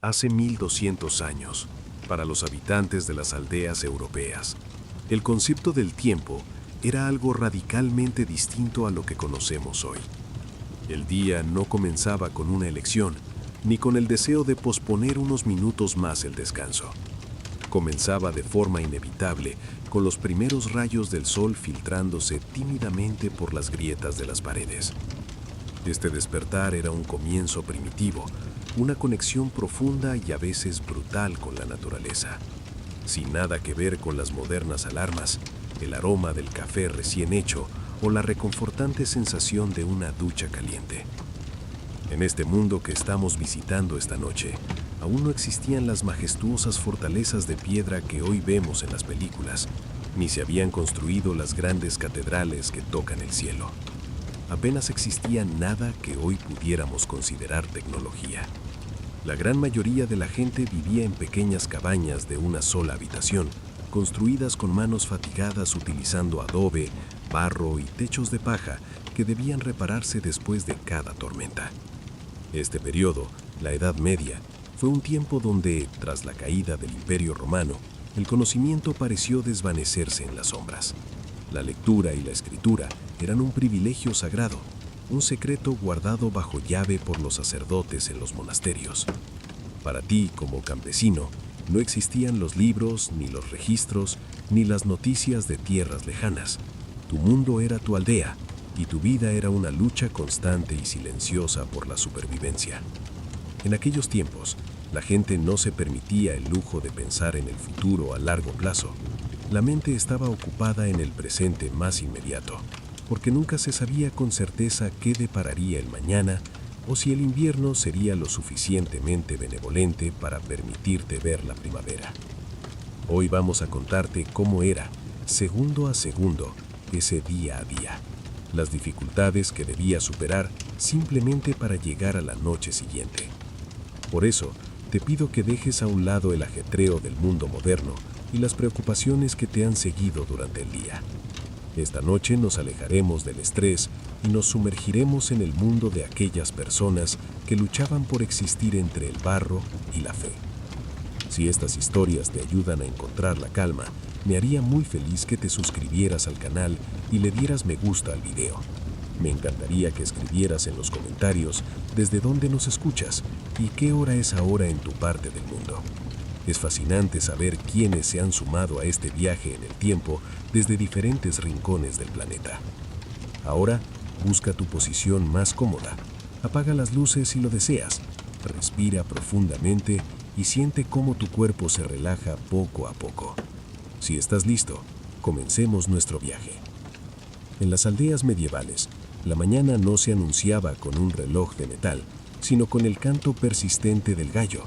Hace 1200 años, para los habitantes de las aldeas europeas, el concepto del tiempo era algo radicalmente distinto a lo que conocemos hoy. El día no comenzaba con una elección, ni con el deseo de posponer unos minutos más el descanso. Comenzaba de forma inevitable, con los primeros rayos del sol filtrándose tímidamente por las grietas de las paredes. Este despertar era un comienzo primitivo, una conexión profunda y a veces brutal con la naturaleza. Sin nada que ver con las modernas alarmas, el aroma del café recién hecho o la reconfortante sensación de una ducha caliente. En este mundo que estamos visitando esta noche, aún no existían las majestuosas fortalezas de piedra que hoy vemos en las películas, ni se habían construido las grandes catedrales que tocan el cielo. Apenas existía nada que hoy pudiéramos considerar tecnología. La gran mayoría de la gente vivía en pequeñas cabañas de una sola habitación, construidas con manos fatigadas utilizando adobe, barro y techos de paja que debían repararse después de cada tormenta. Este periodo, la Edad Media, fue un tiempo donde, tras la caída del Imperio Romano, el conocimiento pareció desvanecerse en las sombras. La lectura y la escritura eran un privilegio sagrado, un secreto guardado bajo llave por los sacerdotes en los monasterios. Para ti, como campesino, no existían los libros, ni los registros, ni las noticias de tierras lejanas. Tu mundo era tu aldea, y tu vida era una lucha constante y silenciosa por la supervivencia. En aquellos tiempos, la gente no se permitía el lujo de pensar en el futuro a largo plazo. La mente estaba ocupada en el presente más inmediato, porque nunca se sabía con certeza qué depararía el mañana o si el invierno sería lo suficientemente benevolente para permitirte ver la primavera. Hoy vamos a contarte cómo era, segundo a segundo, ese día a día, las dificultades que debía superar simplemente para llegar a la noche siguiente. Por eso, te pido que dejes a un lado el ajetreo del mundo moderno y las preocupaciones que te han seguido durante el día. Esta noche nos alejaremos del estrés y nos sumergiremos en el mundo de aquellas personas que luchaban por existir entre el barro y la fe. Si estas historias te ayudan a encontrar la calma, me haría muy feliz que te suscribieras al canal y le dieras me gusta al video. Me encantaría que escribieras en los comentarios desde dónde nos escuchas y qué hora es ahora en tu parte del mundo. Es fascinante saber quiénes se han sumado a este viaje en el tiempo desde diferentes rincones del planeta. Ahora, busca tu posición más cómoda. Apaga las luces si lo deseas. Respira profundamente y siente cómo tu cuerpo se relaja poco a poco. Si estás listo, comencemos nuestro viaje. En las aldeas medievales, la mañana no se anunciaba con un reloj de metal, sino con el canto persistente del gallo.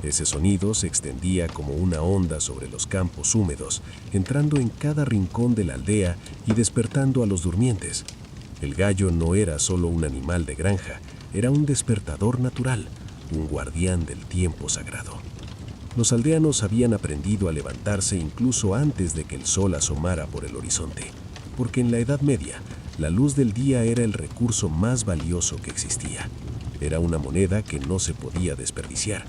Ese sonido se extendía como una onda sobre los campos húmedos, entrando en cada rincón de la aldea y despertando a los durmientes. El gallo no era solo un animal de granja, era un despertador natural, un guardián del tiempo sagrado. Los aldeanos habían aprendido a levantarse incluso antes de que el sol asomara por el horizonte, porque en la Edad Media, la luz del día era el recurso más valioso que existía. Era una moneda que no se podía desperdiciar.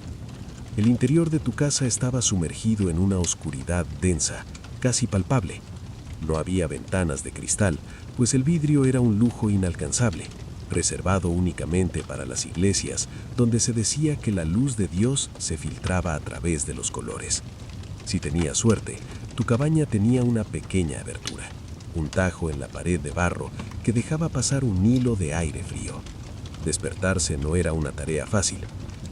El interior de tu casa estaba sumergido en una oscuridad densa, casi palpable. No había ventanas de cristal, pues el vidrio era un lujo inalcanzable, reservado únicamente para las iglesias, donde se decía que la luz de Dios se filtraba a través de los colores. Si tenías suerte, tu cabaña tenía una pequeña abertura, un tajo en la pared de barro que dejaba pasar un hilo de aire frío. Despertarse no era una tarea fácil.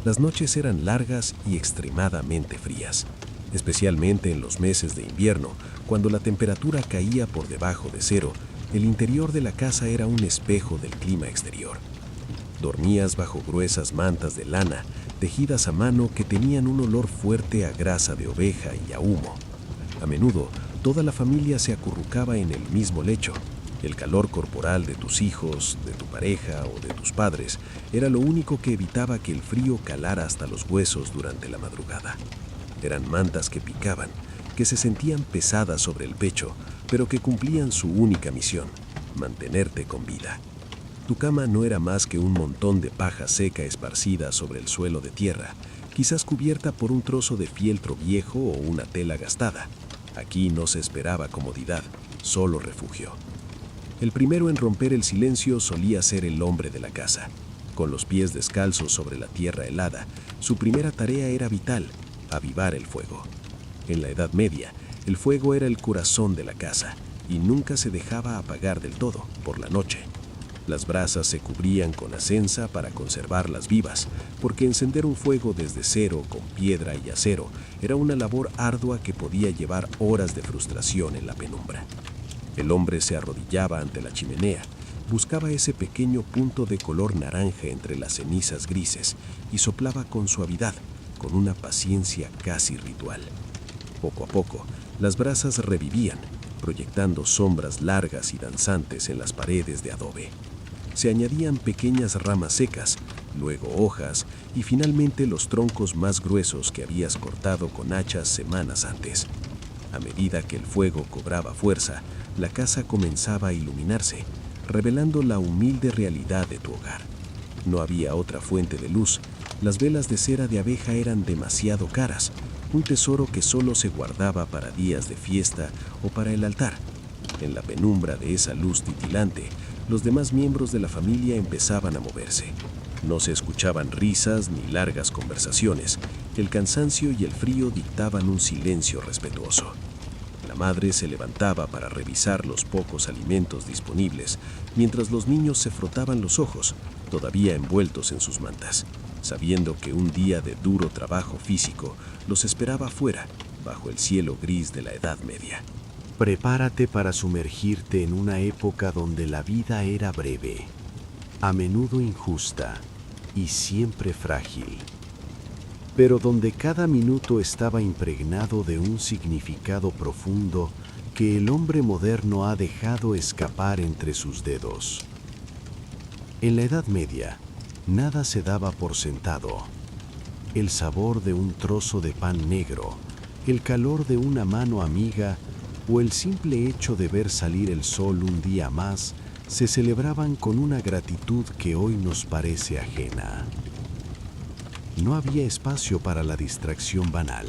Las noches eran largas y extremadamente frías, especialmente en los meses de invierno, cuando la temperatura caía por debajo de cero. El interior de la casa era un espejo del clima exterior. Dormías bajo gruesas mantas de lana, tejidas a mano que tenían un olor fuerte a grasa de oveja y a humo. A menudo, toda la familia se acurrucaba en el mismo lecho. El calor corporal de tus hijos, de tu pareja o de tus padres era lo único que evitaba que el frío calara hasta los huesos durante la madrugada. Eran mantas que picaban, que se sentían pesadas sobre el pecho, pero que cumplían su única misión: mantenerte con vida. Tu cama no era más que un montón de paja seca esparcida sobre el suelo de tierra, quizás cubierta por un trozo de fieltro viejo o una tela gastada. Aquí no se esperaba comodidad, solo refugio. El primero en romper el silencio solía ser el hombre de la casa. Con los pies descalzos sobre la tierra helada, su primera tarea era vital: avivar el fuego. En la Edad Media, el fuego era el corazón de la casa y nunca se dejaba apagar del todo por la noche. Las brasas se cubrían con acensa para conservarlas vivas, porque encender un fuego desde cero con piedra y acero era una labor ardua que podía llevar horas de frustración en la penumbra. El hombre se arrodillaba ante la chimenea, buscaba ese pequeño punto de color naranja entre las cenizas grises y soplaba con suavidad, con una paciencia casi ritual. Poco a poco, las brasas revivían, proyectando sombras largas y danzantes en las paredes de adobe. Se añadían pequeñas ramas secas, luego hojas y finalmente los troncos más gruesos que habías cortado con hachas semanas antes. A medida que el fuego cobraba fuerza, la casa comenzaba a iluminarse, revelando la humilde realidad de tu hogar. No había otra fuente de luz. Las velas de cera de abeja eran demasiado caras, un tesoro que solo se guardaba para días de fiesta o para el altar. En la penumbra de esa luz titilante, los demás miembros de la familia empezaban a moverse. No se escuchaban risas ni largas conversaciones. El cansancio y el frío dictaban un silencio respetuoso. La madre se levantaba para revisar los pocos alimentos disponibles, mientras los niños se frotaban los ojos, todavía envueltos en sus mantas, sabiendo que un día de duro trabajo físico los esperaba afuera, bajo el cielo gris de la Edad Media. Prepárate para sumergirte en una época donde la vida era breve, a menudo injusta y siempre frágil, pero donde cada minuto estaba impregnado de un significado profundo que el hombre moderno ha dejado escapar entre sus dedos. En la Edad Media, nada se daba por sentado. El sabor de un trozo de pan negro, el calor de una mano amiga o el simple hecho de ver salir el sol un día más se celebraban con una gratitud que hoy nos parece ajena. No había espacio para la distracción banal.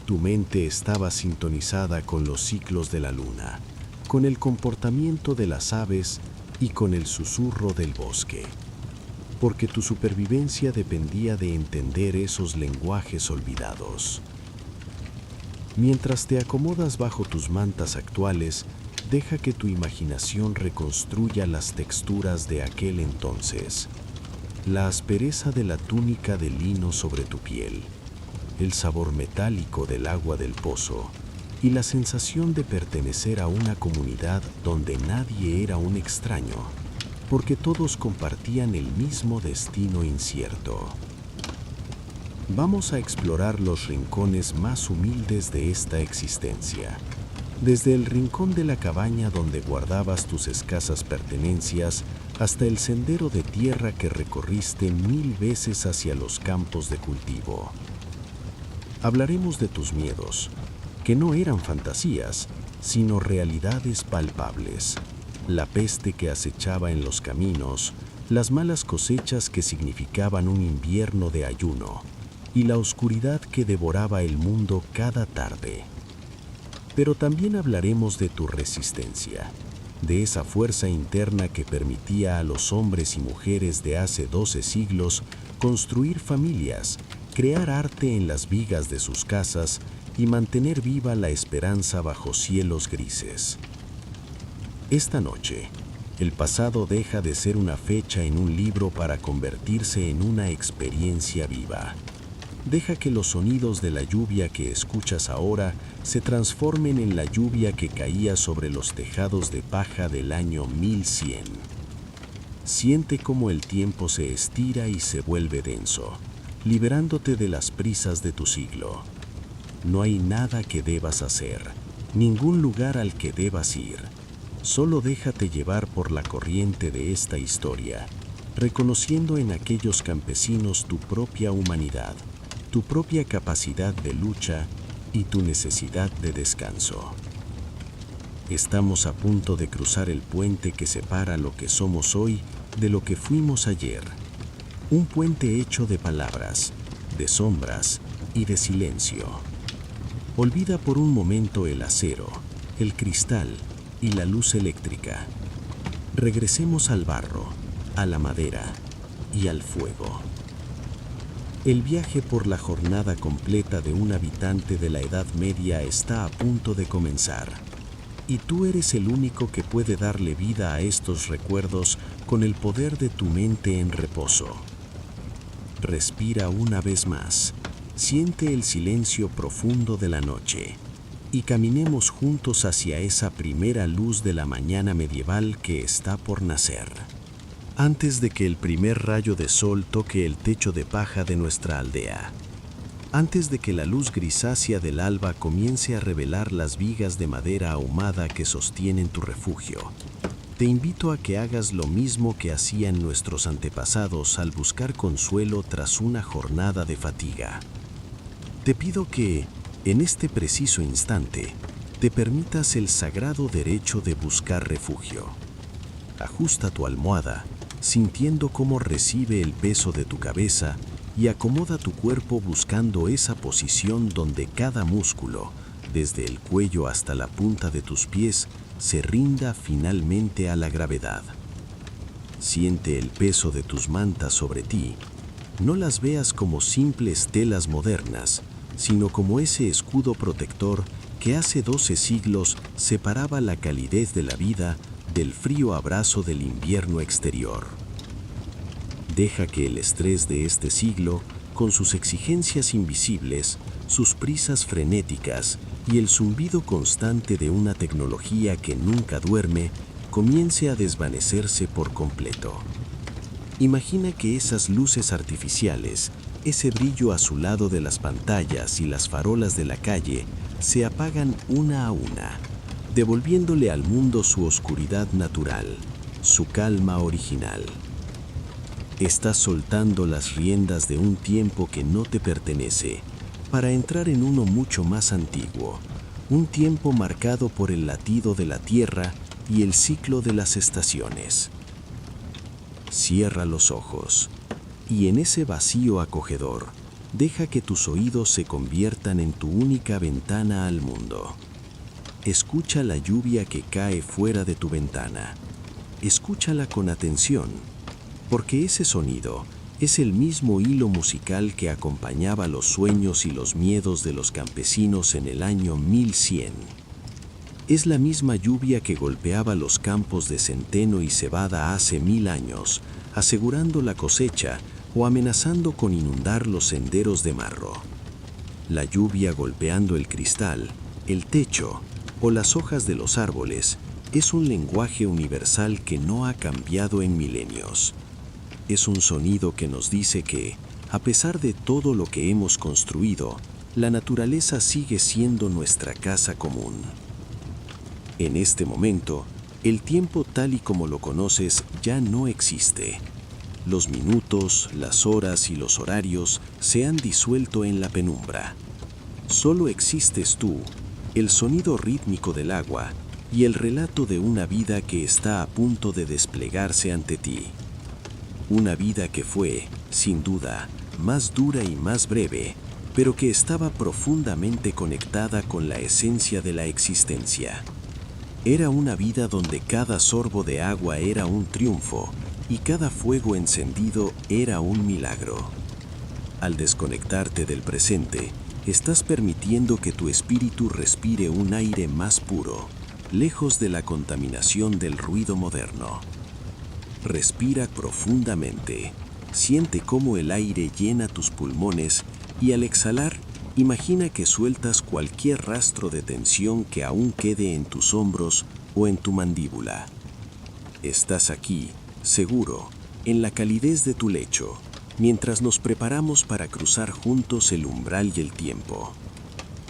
Tu mente estaba sintonizada con los ciclos de la luna, con el comportamiento de las aves y con el susurro del bosque, porque tu supervivencia dependía de entender esos lenguajes olvidados. Mientras te acomodas bajo tus mantas actuales, deja que tu imaginación reconstruya las texturas de aquel entonces. La aspereza de la túnica de lino sobre tu piel, el sabor metálico del agua del pozo y la sensación de pertenecer a una comunidad donde nadie era un extraño, porque todos compartían el mismo destino incierto. Vamos a explorar los rincones más humildes de esta existencia. Desde el rincón de la cabaña donde guardabas tus escasas pertenencias hasta el sendero de tierra que recorriste 1000 veces hacia los campos de cultivo. Hablaremos de tus miedos, que no eran fantasías, sino realidades palpables. La peste que acechaba en los caminos, las malas cosechas que significaban un invierno de ayuno, y la oscuridad que devoraba el mundo cada tarde. Pero también hablaremos de tu resistencia, de esa fuerza interna que permitía a los hombres y mujeres de hace 12 siglos construir familias, crear arte en las vigas de sus casas y mantener viva la esperanza bajo cielos grises. Esta noche, el pasado deja de ser una fecha en un libro para convertirse en una experiencia viva. Deja que los sonidos de la lluvia que escuchas ahora se transformen en la lluvia que caía sobre los tejados de paja del año 1100. Siente cómo el tiempo se estira y se vuelve denso, liberándote de las prisas de tu siglo. No hay nada que debas hacer, ningún lugar al que debas ir. Solo déjate llevar por la corriente de esta historia, reconociendo en aquellos campesinos tu propia humanidad, tu propia capacidad de lucha y tu necesidad de descanso. Estamos a punto de cruzar el puente que separa lo que somos hoy de lo que fuimos ayer. Un puente hecho de palabras, de sombras y de silencio. Olvida por un momento el acero, el cristal y la luz eléctrica. Regresemos al barro, a la madera y al fuego. El viaje por la jornada completa de un habitante de la Edad Media está a punto de comenzar, y tú eres el único que puede darle vida a estos recuerdos con el poder de tu mente en reposo. Respira una vez más, siente el silencio profundo de la noche, y caminemos juntos hacia esa primera luz de la mañana medieval que está por nacer. Antes de que el primer rayo de sol toque el techo de paja de nuestra aldea, antes de que la luz grisácea del alba comience a revelar las vigas de madera ahumada que sostienen tu refugio, te invito a que hagas lo mismo que hacían nuestros antepasados al buscar consuelo tras una jornada de fatiga. Te pido que, en este preciso instante, te permitas el sagrado derecho de buscar refugio. Ajusta tu almohada, sintiendo cómo recibe el peso de tu cabeza, y acomoda tu cuerpo buscando esa posición donde cada músculo, desde el cuello hasta la punta de tus pies, se rinda finalmente a la gravedad. Siente el peso de tus mantas sobre ti. No las veas como simples telas modernas, sino como ese escudo protector que hace 12 siglos separaba la calidez de la vida del frío abrazo del invierno exterior. Deja que el estrés de este siglo, con sus exigencias invisibles, sus prisas frenéticas y el zumbido constante de una tecnología que nunca duerme, comience a desvanecerse por completo. Imagina que esas luces artificiales, ese brillo azulado de las pantallas y las farolas de la calle, se apagan una a una, devolviéndole al mundo su oscuridad natural, su calma original. Estás soltando las riendas de un tiempo que no te pertenece para entrar en uno mucho más antiguo, un tiempo marcado por el latido de la tierra y el ciclo de las estaciones. Cierra los ojos y en ese vacío acogedor, deja que tus oídos se conviertan en tu única ventana al mundo. Escucha la lluvia que cae fuera de tu ventana. Escúchala con atención, porque ese sonido es el mismo hilo musical que acompañaba los sueños y los miedos de los campesinos en el año 1100. Es la misma lluvia que golpeaba los campos de centeno y cebada hace 1000 años, asegurando la cosecha o amenazando con inundar los senderos de marro. La lluvia golpeando el cristal, el techo o las hojas de los árboles es un lenguaje universal que no ha cambiado en milenios. Es un sonido que nos dice que, a pesar de todo lo que hemos construido, la naturaleza sigue siendo nuestra casa común. En este momento, el tiempo tal y como lo conoces ya no existe. Los minutos, las horas y los horarios se han disuelto en la penumbra. Solo existes tú, el sonido rítmico del agua y el relato de una vida que está a punto de desplegarse ante ti. Una vida que fue, sin duda, más dura y más breve, pero que estaba profundamente conectada con la esencia de la existencia. Era una vida donde cada sorbo de agua era un triunfo y cada fuego encendido era un milagro. Al desconectarte del presente, estás permitiendo que tu espíritu respire un aire más puro, lejos de la contaminación del ruido moderno. Respira profundamente, siente cómo el aire llena tus pulmones y al exhalar, imagina que sueltas cualquier rastro de tensión que aún quede en tus hombros o en tu mandíbula. Estás aquí, seguro, en la calidez de tu lecho, mientras nos preparamos para cruzar juntos el umbral y el tiempo.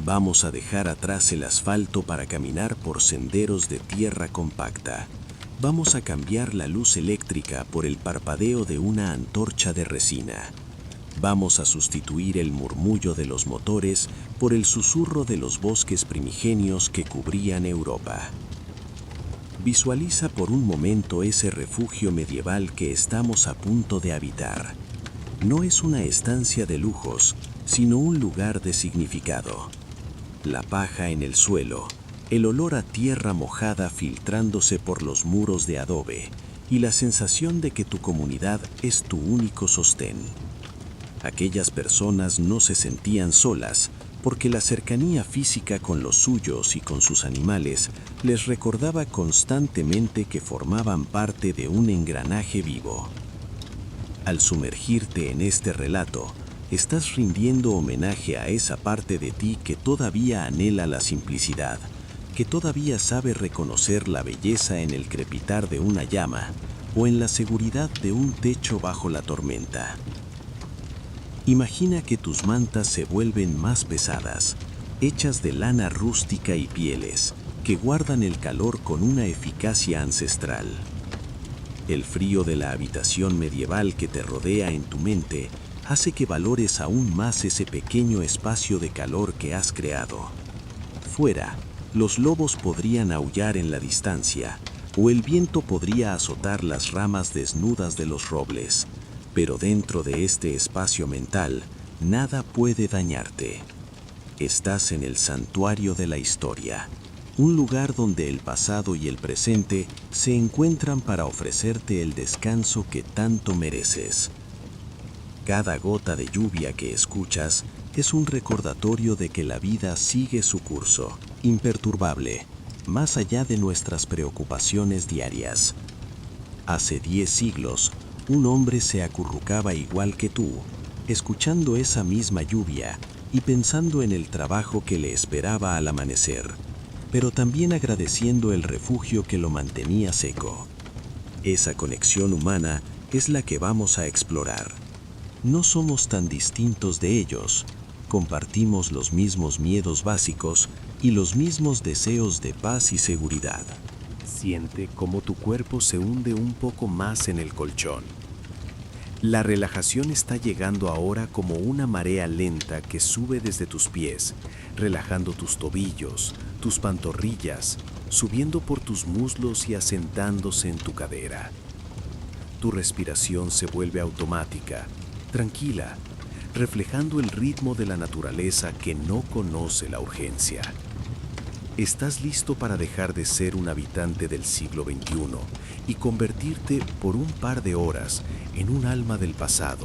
Vamos a dejar atrás el asfalto para caminar por senderos de tierra compacta. Vamos a cambiar la luz eléctrica por el parpadeo de una antorcha de resina. Vamos a sustituir el murmullo de los motores por el susurro de los bosques primigenios que cubrían Europa. Visualiza por un momento ese refugio medieval que estamos a punto de habitar. no es una estancia de lujos, sino un lugar de significado. La paja en el suelo, el olor a tierra mojada filtrándose por los muros de adobe y la sensación de que tu comunidad es tu único sostén. Aquellas personas no se sentían solas porque la cercanía física con los suyos y con sus animales les recordaba constantemente que formaban parte de un engranaje vivo. Al sumergirte en este relato, estás rindiendo homenaje a esa parte de ti que todavía anhela la simplicidad, que todavía sabe reconocer la belleza en el crepitar de una llama o en la seguridad de un techo bajo la tormenta. Imagina que tus mantas se vuelven más pesadas, hechas de lana rústica y pieles, que guardan el calor con una eficacia ancestral. El frío de la habitación medieval que te rodea en tu mente hace que valores aún más ese pequeño espacio de calor que has creado. Fuera, los lobos podrían aullar en la distancia, o el viento podría azotar las ramas desnudas de los robles, pero dentro de este espacio mental, nada puede dañarte. Estás en el santuario de la historia, un lugar donde el pasado y el presente se encuentran para ofrecerte el descanso que tanto mereces. Cada gota de lluvia que escuchas es un recordatorio de que la vida sigue su curso, imperturbable, más allá de nuestras preocupaciones diarias. Hace 10 siglos, un hombre se acurrucaba igual que tú, escuchando esa misma lluvia y pensando en el trabajo que le esperaba al amanecer, pero también agradeciendo el refugio que lo mantenía seco. Esa conexión humana es la que vamos a explorar. No somos tan distintos de ellos, compartimos los mismos miedos básicos y los mismos deseos de paz y seguridad. Siente cómo tu cuerpo se hunde un poco más en el colchón. La relajación está llegando ahora como una marea lenta que sube desde tus pies, relajando tus tobillos, tus pantorrillas, subiendo por tus muslos y asentándose en tu cadera. Tu respiración se vuelve automática, tranquila, reflejando el ritmo de la naturaleza que no conoce la urgencia. Estás listo para dejar de ser un habitante del siglo XXI y convertirte por un par de horas en un alma del pasado,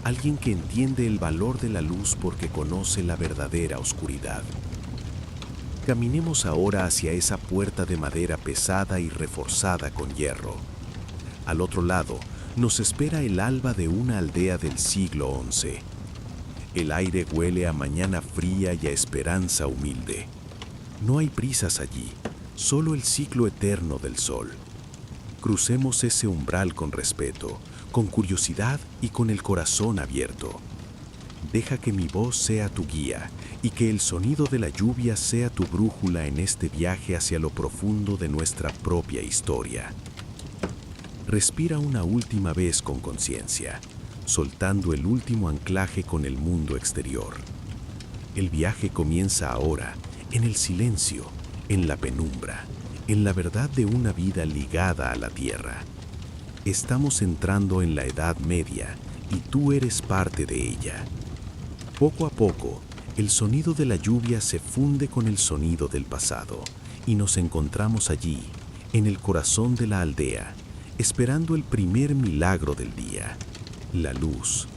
alguien que entiende el valor de la luz porque conoce la verdadera oscuridad. Caminemos ahora hacia esa puerta de madera pesada y reforzada con hierro. Al otro lado nos espera el alba de una aldea del siglo XI. El aire huele a mañana fría y a esperanza humilde. No hay prisas allí, solo el ciclo eterno del sol. Crucemos ese umbral con respeto, con curiosidad y con el corazón abierto. Deja que mi voz sea tu guía y que el sonido de la lluvia sea tu brújula en este viaje hacia lo profundo de nuestra propia historia. Respira una última vez con conciencia, soltando el último anclaje con el mundo exterior. El viaje comienza ahora, en el silencio, en la penumbra, en la verdad de una vida ligada a la tierra. Estamos entrando en la Edad Media y tú eres parte de ella. Poco a poco, el sonido de la lluvia se funde con el sonido del pasado y nos encontramos allí, en el corazón de la aldea, esperando el primer milagro del día, la luz.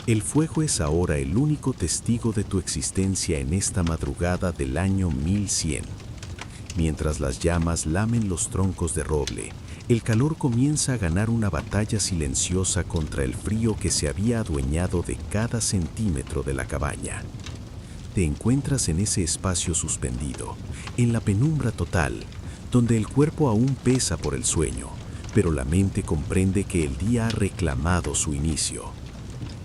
El fuego es ahora el único testigo de tu existencia en esta madrugada del año 1100. Mientras las llamas lamen los troncos de roble, el calor comienza a ganar una batalla silenciosa contra el frío que se había adueñado de cada centímetro de la cabaña. Te encuentras en ese espacio suspendido, en la penumbra total, donde el cuerpo aún pesa por el sueño, pero la mente comprende que el día ha reclamado su inicio.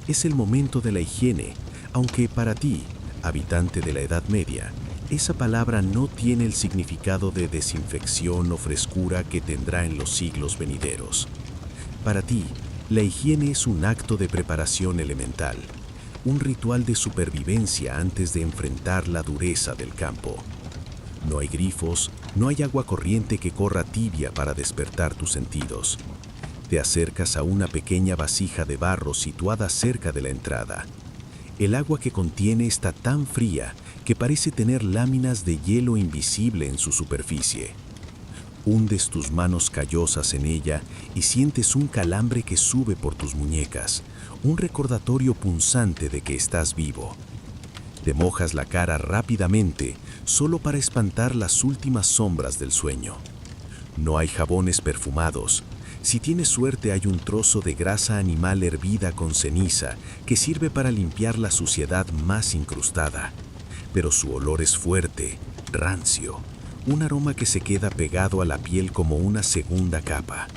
Es el momento de la higiene, aunque para ti, habitante de la Edad Media, esa palabra no tiene el significado de desinfección o frescura que tendrá en los siglos venideros. Para ti, la higiene es un acto de preparación elemental, un ritual de supervivencia antes de enfrentar la dureza del campo. No hay grifos, no hay agua corriente que corra tibia para despertar tus sentidos. Te acercas a una pequeña vasija de barro situada cerca de la entrada. El agua que contiene está tan fría que parece tener láminas de hielo invisible en su superficie. Hundes tus manos callosas en ella y sientes un calambre que sube por tus muñecas, un recordatorio punzante de que estás vivo. Te mojas la cara rápidamente, solo para espantar las últimas sombras del sueño. No hay jabones perfumados. Si tienes suerte, hay un trozo de grasa animal hervida con ceniza que sirve para limpiar la suciedad más incrustada. Pero su olor es fuerte, rancio, un aroma que se queda pegado a la piel como una segunda capa.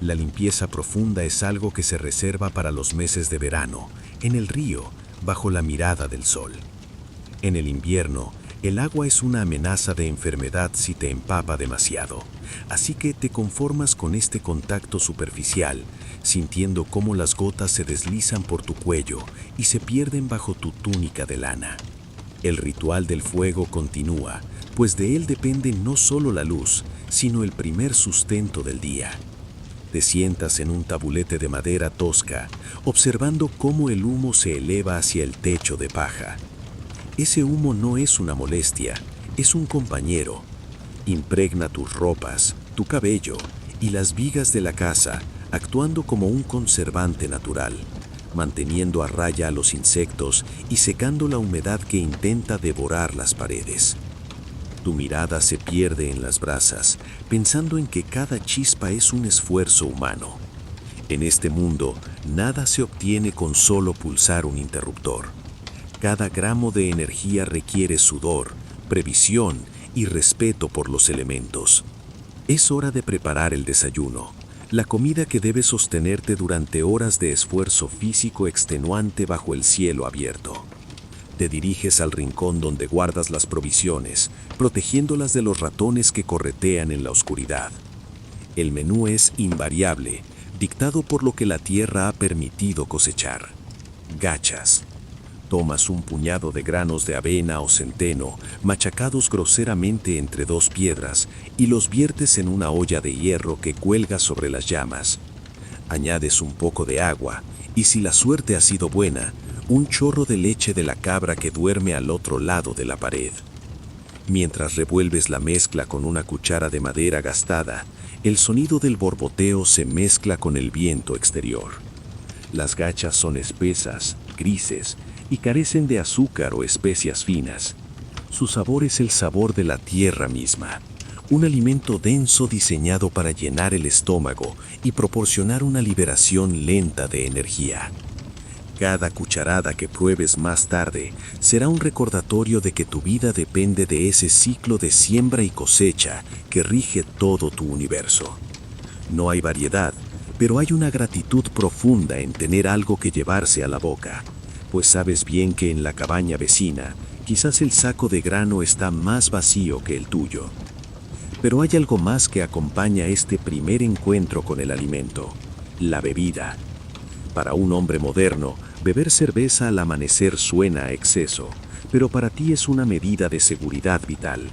La limpieza profunda es algo que se reserva para los meses de verano, en el río, bajo la mirada del sol. En el invierno, el agua es una amenaza de enfermedad si te empapa demasiado, así que te conformas con este contacto superficial, sintiendo cómo las gotas se deslizan por tu cuello y se pierden bajo tu túnica de lana. El ritual del fuego continúa, pues de él depende no solo la luz, sino el primer sustento del día. Te sientas en un tabulete de madera tosca, observando cómo el humo se eleva hacia el techo de paja. Ese humo no es una molestia, es un compañero. Impregna tus ropas, tu cabello y las vigas de la casa, actuando como un conservante natural, manteniendo a raya a los insectos y secando la humedad que intenta devorar las paredes. Tu mirada se pierde en las brasas, pensando en que cada chispa es un esfuerzo humano. En este mundo, nada se obtiene con solo pulsar un interruptor. Cada gramo de energía requiere sudor, previsión y respeto por los elementos. Es hora de preparar el desayuno, la comida que debe sostenerte durante horas de esfuerzo físico extenuante bajo el cielo abierto. Te diriges al rincón donde guardas las provisiones, protegiéndolas de los ratones que corretean en la oscuridad. El menú es invariable, dictado por lo que la tierra ha permitido cosechar. Gachas. Tomas un puñado de granos de avena o centeno, machacados groseramente entre dos piedras, y los viertes en una olla de hierro que cuelga sobre las llamas. Añades un poco de agua, y si la suerte ha sido buena, un chorro de leche de la cabra que duerme al otro lado de la pared. Mientras revuelves la mezcla con una cuchara de madera gastada, el sonido del borboteo se mezcla con el viento exterior. Las gachas son espesas, grises, y carecen de azúcar o especias finas. Su sabor es el sabor de la tierra misma, un alimento denso diseñado para llenar el estómago y proporcionar una liberación lenta de energía. Cada cucharada que pruebes más tarde será un recordatorio de que tu vida depende de ese ciclo de siembra y cosecha que rige todo tu universo. No hay variedad, pero hay una gratitud profunda en tener algo que llevarse a la boca, pues sabes bien que en la cabaña vecina, quizás el saco de grano está más vacío que el tuyo. Pero hay algo más que acompaña este primer encuentro con el alimento: la bebida. Para un hombre moderno, beber cerveza al amanecer suena a exceso, pero para ti es una medida de seguridad vital.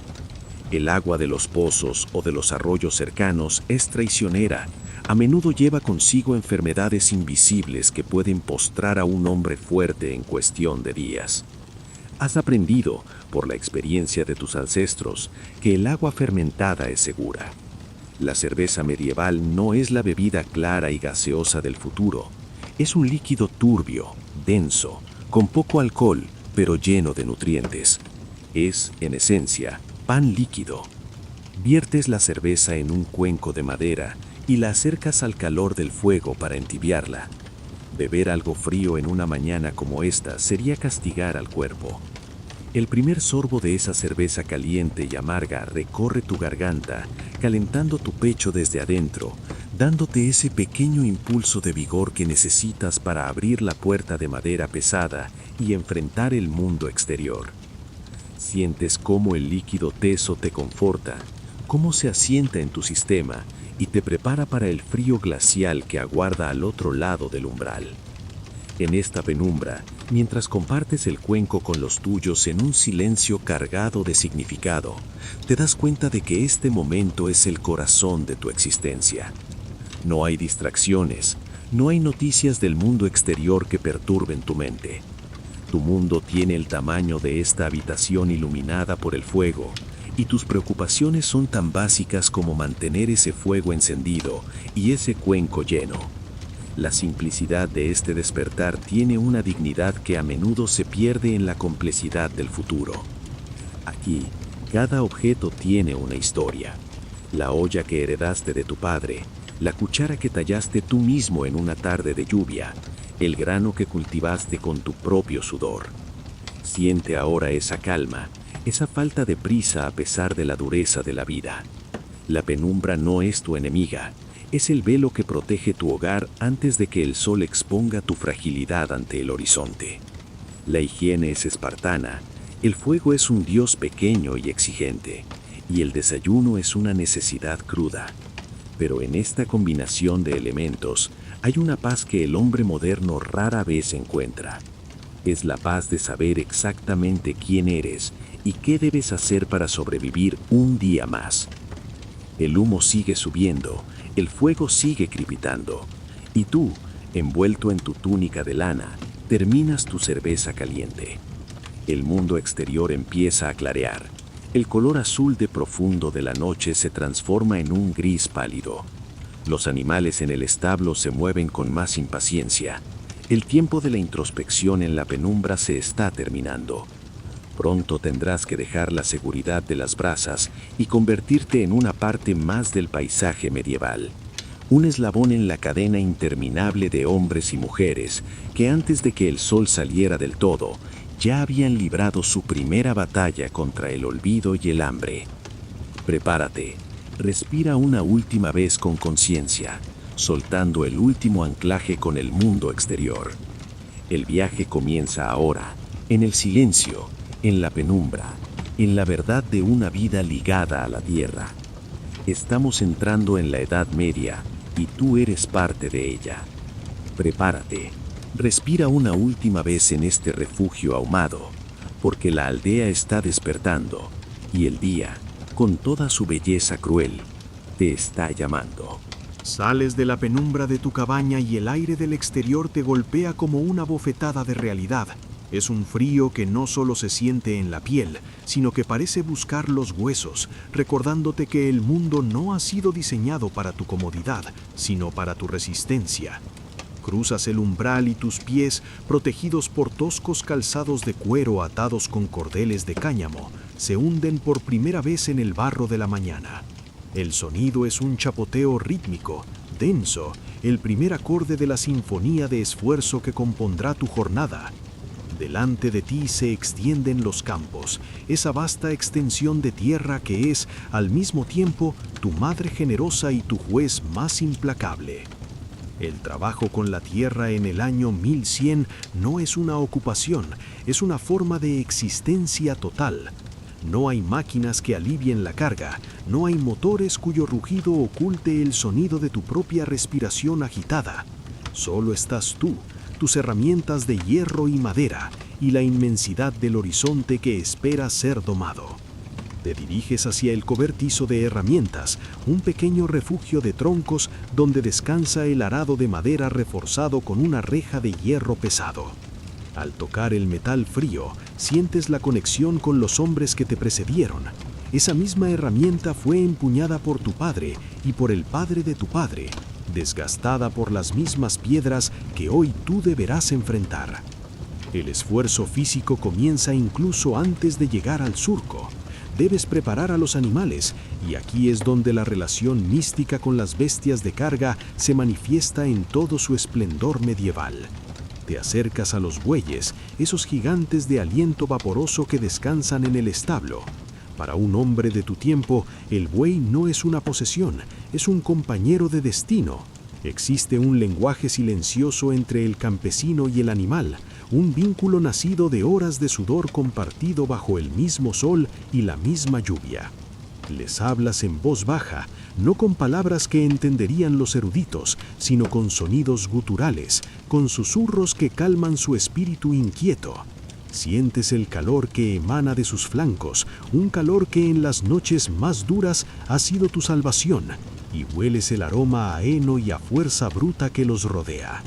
El agua de los pozos o de los arroyos cercanos es traicionera. A menudo lleva consigo enfermedades invisibles que pueden postrar a un hombre fuerte en cuestión de días. Has aprendido, por la experiencia de tus ancestros, que el agua fermentada es segura. La cerveza medieval no es la bebida clara y gaseosa del futuro. Es un líquido turbio, denso, con poco alcohol, pero lleno de nutrientes. Es, en esencia, pan líquido. Viertes la cerveza en un cuenco de madera y la acercas al calor del fuego para entibiarla. Beber algo frío en una mañana como esta sería castigar al cuerpo. El primer sorbo de esa cerveza caliente y amarga recorre tu garganta, calentando tu pecho desde adentro, dándote ese pequeño impulso de vigor que necesitas para abrir la puerta de madera pesada y enfrentar el mundo exterior. Sientes cómo el líquido teso te conforta, cómo se asienta en tu sistema y te prepara para el frío glacial que aguarda al otro lado del umbral. En esta penumbra, mientras compartes el cuenco con los tuyos en un silencio cargado de significado, te das cuenta de que este momento es el corazón de tu existencia. No hay distracciones, no hay noticias del mundo exterior que perturben tu mente. Tu mundo tiene el tamaño de esta habitación iluminada por el fuego, y tus preocupaciones son tan básicas como mantener ese fuego encendido y ese cuenco lleno. La simplicidad de este despertar tiene una dignidad que a menudo se pierde en la complejidad del futuro. Aquí, cada objeto tiene una historia. La olla que heredaste de tu padre, la cuchara que tallaste tú mismo en una tarde de lluvia, el grano que cultivaste con tu propio sudor. Siente ahora esa calma, esa falta de prisa a pesar de la dureza de la vida. La penumbra no es tu enemiga, es el velo que protege tu hogar antes de que el sol exponga tu fragilidad ante el horizonte. La higiene es espartana, el fuego es un dios pequeño y exigente, y el desayuno es una necesidad cruda. Pero en esta combinación de elementos hay una paz que el hombre moderno rara vez encuentra. Es la paz de saber exactamente quién eres y qué debes hacer para sobrevivir un día más. El humo sigue subiendo, el fuego sigue crepitando, y tú, envuelto en tu túnica de lana, terminas tu cerveza caliente. El mundo exterior empieza a clarear. El color azul de profundo de la noche se transforma en un gris pálido. Los animales en el establo se mueven con más impaciencia. El tiempo de la introspección en la penumbra se está terminando. Pronto tendrás que dejar la seguridad de las brasas y convertirte en una parte más del paisaje medieval. Un eslabón en la cadena interminable de hombres y mujeres que antes de que el sol saliera del todo, ya habían librado su primera batalla contra el olvido y el hambre. Prepárate, respira una última vez con conciencia, soltando el último anclaje con el mundo exterior. El viaje comienza ahora, en el silencio, en la penumbra, en la verdad de una vida ligada a la tierra. Estamos entrando en la Edad Media y tú eres parte de ella. Prepárate, respira una última vez en este refugio ahumado, porque la aldea está despertando y el día, con toda su belleza cruel, te está llamando. Sales de la penumbra de tu cabaña y el aire del exterior te golpea como una bofetada de realidad. Es un frío que no solo se siente en la piel, sino que parece buscar los huesos, recordándote que el mundo no ha sido diseñado para tu comodidad, sino para tu resistencia. Cruzas el umbral y tus pies, protegidos por toscos calzados de cuero atados con cordeles de cáñamo, se hunden por primera vez en el barro de la mañana. El sonido es un chapoteo rítmico, denso, el primer acorde de la sinfonía de esfuerzo que compondrá tu jornada. Delante de ti se extienden los campos, esa vasta extensión de tierra que es, al mismo tiempo, tu madre generosa y tu juez más implacable. El trabajo con la tierra en el año 1100 no es una ocupación, es una forma de existencia total. No hay máquinas que alivien la carga, no hay motores cuyo rugido oculte el sonido de tu propia respiración agitada. Solo estás tú, tus herramientas de hierro y madera, y la inmensidad del horizonte que espera ser domado. Te diriges hacia el cobertizo de herramientas, un pequeño refugio de troncos donde descansa el arado de madera reforzado con una reja de hierro pesado. Al tocar el metal frío, sientes la conexión con los hombres que te precedieron. Esa misma herramienta fue empuñada por tu padre y por el padre de tu padre, desgastada por las mismas piedras que hoy tú deberás enfrentar. El esfuerzo físico comienza incluso antes de llegar al surco. Debes preparar a los animales, y aquí es donde la relación mística con las bestias de carga se manifiesta en todo su esplendor medieval. Te acercas a los bueyes, esos gigantes de aliento vaporoso que descansan en el establo. Para un hombre de tu tiempo, el buey no es una posesión, es un compañero de destino. Existe un lenguaje silencioso entre el campesino y el animal, un vínculo nacido de horas de sudor compartido bajo el mismo sol y la misma lluvia. Les hablas en voz baja, no con palabras que entenderían los eruditos, sino con sonidos guturales, con susurros que calman su espíritu inquieto. Sientes el calor que emana de sus flancos, un calor que en las noches más duras ha sido tu salvación, y hueles el aroma a heno y a fuerza bruta que los rodea.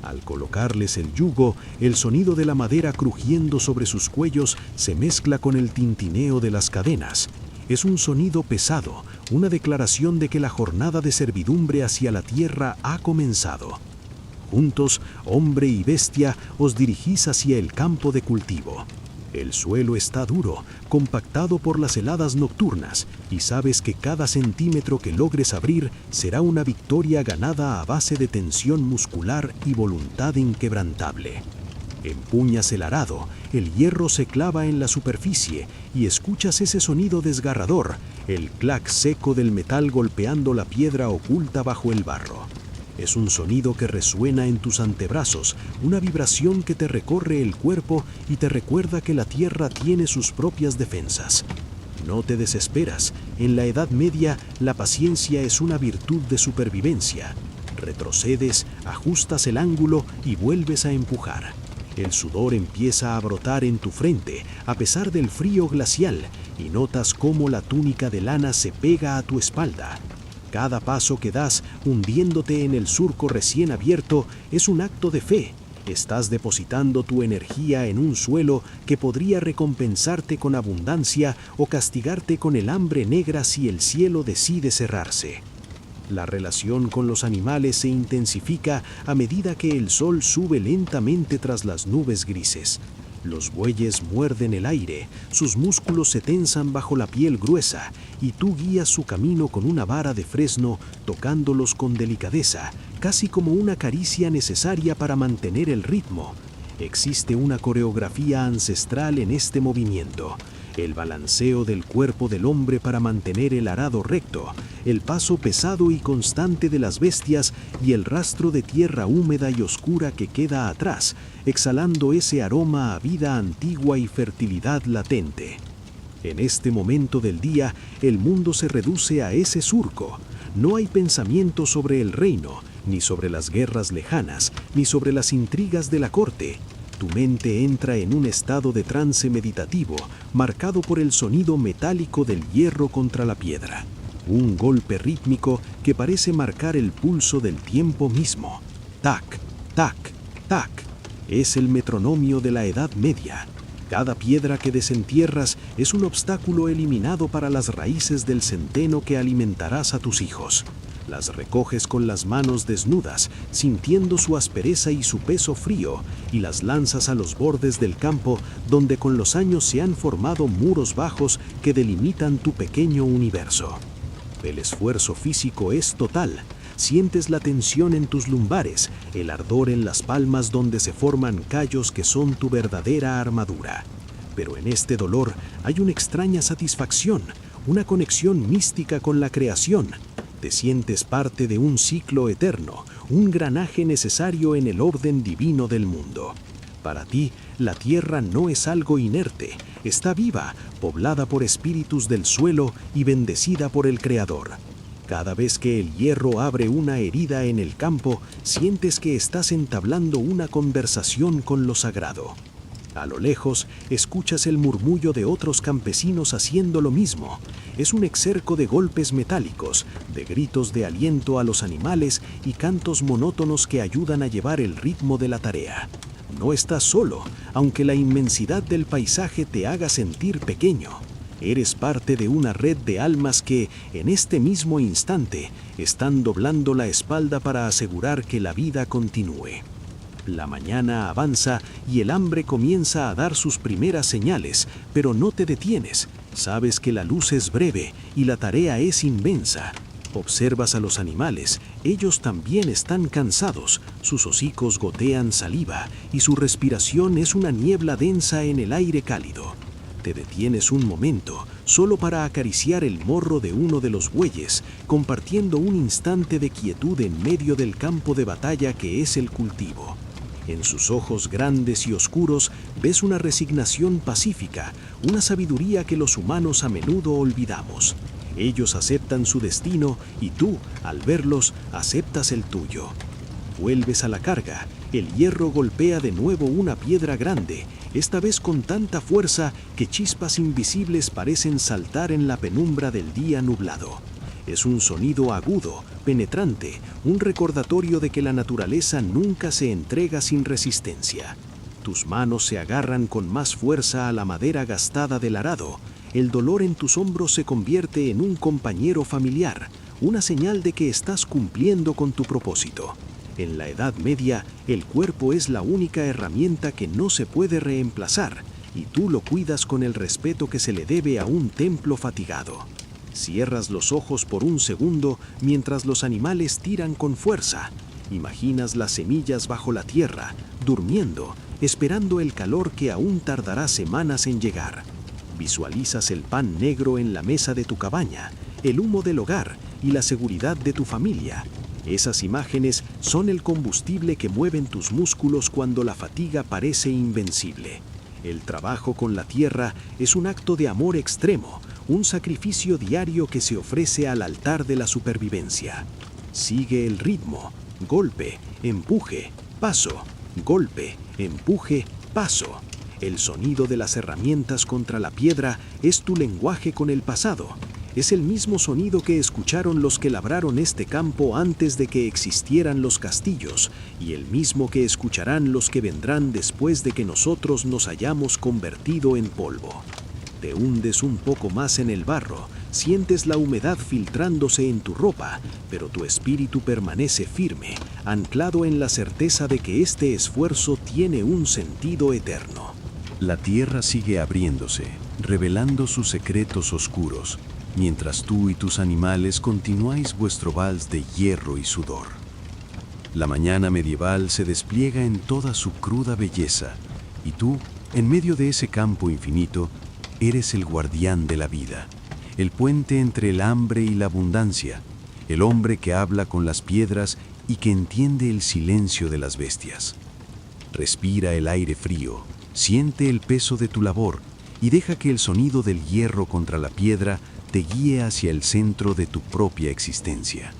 Al colocarles el yugo, el sonido de la madera crujiendo sobre sus cuellos se mezcla con el tintineo de las cadenas. Es un sonido pesado, una declaración de que la jornada de servidumbre hacia la tierra ha comenzado. Juntos, hombre y bestia, os dirigís hacia el campo de cultivo. El suelo está duro, compactado por las heladas nocturnas, y sabes que cada centímetro que logres abrir será una victoria ganada a base de tensión muscular y voluntad inquebrantable. Empuñas el arado, el hierro se clava en la superficie y escuchas ese sonido desgarrador, el clac seco del metal golpeando la piedra oculta bajo el barro. Es un sonido que resuena en tus antebrazos, una vibración que te recorre el cuerpo y te recuerda que la tierra tiene sus propias defensas. No te desesperas. En la Edad Media, la paciencia es una virtud de supervivencia. Retrocedes, ajustas el ángulo y vuelves a empujar. El sudor empieza a brotar en tu frente, a pesar del frío glacial, y notas cómo la túnica de lana se pega a tu espalda. Cada paso que das, hundiéndote en el surco recién abierto, es un acto de fe. Estás depositando tu energía en un suelo que podría recompensarte con abundancia o castigarte con el hambre negra si el cielo decide cerrarse. La relación con los animales se intensifica a medida que el sol sube lentamente tras las nubes grises. Los bueyes muerden el aire, sus músculos se tensan bajo la piel gruesa y tú guías su camino con una vara de fresno, tocándolos con delicadeza, casi como una caricia necesaria para mantener el ritmo. Existe una coreografía ancestral en este movimiento. El balanceo del cuerpo del hombre para mantener el arado recto, el paso pesado y constante de las bestias y el rastro de tierra húmeda y oscura que queda atrás, exhalando ese aroma a vida antigua y fertilidad latente. En este momento del día, el mundo se reduce a ese surco. No hay pensamiento sobre el reino, ni sobre las guerras lejanas, ni sobre las intrigas de la corte. Tu mente entra en un estado de trance meditativo, marcado por el sonido metálico del hierro contra la piedra. Un golpe rítmico que parece marcar el pulso del tiempo mismo. Tac, tac, tac. Es el metronomio de la Edad Media. Cada piedra que desentierras es un obstáculo eliminado para las raíces del centeno que alimentarás a tus hijos. Las recoges con las manos desnudas, sintiendo su aspereza y su peso frío, y las lanzas a los bordes del campo, donde con los años se han formado muros bajos que delimitan tu pequeño universo. El esfuerzo físico es total. Sientes la tensión en tus lumbares, el ardor en las palmas donde se forman callos que son tu verdadera armadura. Pero en este dolor hay una extraña satisfacción, una conexión mística con la creación. Te sientes parte de un ciclo eterno, un granaje necesario en el orden divino del mundo. Para ti, la tierra no es algo inerte, está viva, poblada por espíritus del suelo y bendecida por el Creador. Cada vez que el hierro abre una herida en el campo, sientes que estás entablando una conversación con lo sagrado. A lo lejos, escuchas el murmullo de otros campesinos haciendo lo mismo. Es un excerco de golpes metálicos, de gritos de aliento a los animales y cantos monótonos que ayudan a llevar el ritmo de la tarea. No estás solo, aunque la inmensidad del paisaje te haga sentir pequeño. Eres parte de una red de almas que, en este mismo instante, están doblando la espalda para asegurar que la vida continúe. La mañana avanza y el hambre comienza a dar sus primeras señales, pero no te detienes. Sabes que la luz es breve y la tarea es inmensa. Observas a los animales, ellos también están cansados, sus hocicos gotean saliva y su respiración es una niebla densa en el aire cálido. Te detienes un momento, solo para acariciar el morro de uno de los bueyes, compartiendo un instante de quietud en medio del campo de batalla que es el cultivo. En sus ojos grandes y oscuros ves una resignación pacífica, una sabiduría que los humanos a menudo olvidamos. Ellos aceptan su destino y tú, al verlos, aceptas el tuyo. Vuelves a la carga, el hierro golpea de nuevo una piedra grande, esta vez con tanta fuerza que chispas invisibles parecen saltar en la penumbra del día nublado. Es un sonido agudo, penetrante, un recordatorio de que la naturaleza nunca se entrega sin resistencia. Tus manos se agarran con más fuerza a la madera gastada del arado. El dolor en tus hombros se convierte en un compañero familiar, una señal de que estás cumpliendo con tu propósito. En la Edad Media, el cuerpo es la única herramienta que no se puede reemplazar, y tú lo cuidas con el respeto que se le debe a un templo fatigado. Cierras los ojos por un segundo mientras los animales tiran con fuerza. Imaginas las semillas bajo la tierra, durmiendo, esperando el calor que aún tardará semanas en llegar. Visualizas el pan negro en la mesa de tu cabaña, el humo del hogar y la seguridad de tu familia. Esas imágenes son el combustible que mueven tus músculos cuando la fatiga parece invencible. El trabajo con la tierra es un acto de amor extremo, un sacrificio diario que se ofrece al altar de la supervivencia. Sigue el ritmo, golpe, empuje, paso, golpe, empuje, paso. El sonido de las herramientas contra la piedra es tu lenguaje con el pasado. Es el mismo sonido que escucharon los que labraron este campo antes de que existieran los castillos, y el mismo que escucharán los que vendrán después de que nosotros nos hayamos convertido en polvo. Te hundes un poco más en el barro, sientes la humedad filtrándose en tu ropa, pero tu espíritu permanece firme, anclado en la certeza de que este esfuerzo tiene un sentido eterno. La tierra sigue abriéndose, revelando sus secretos oscuros, mientras tú y tus animales continuáis vuestro vals de hierro y sudor. La mañana medieval se despliega en toda su cruda belleza, y tú, en medio de ese campo infinito, eres el guardián de la vida, el puente entre el hambre y la abundancia, el hombre que habla con las piedras y que entiende el silencio de las bestias. Respira el aire frío, siente el peso de tu labor y deja que el sonido del hierro contra la piedra te guíe hacia el centro de tu propia existencia.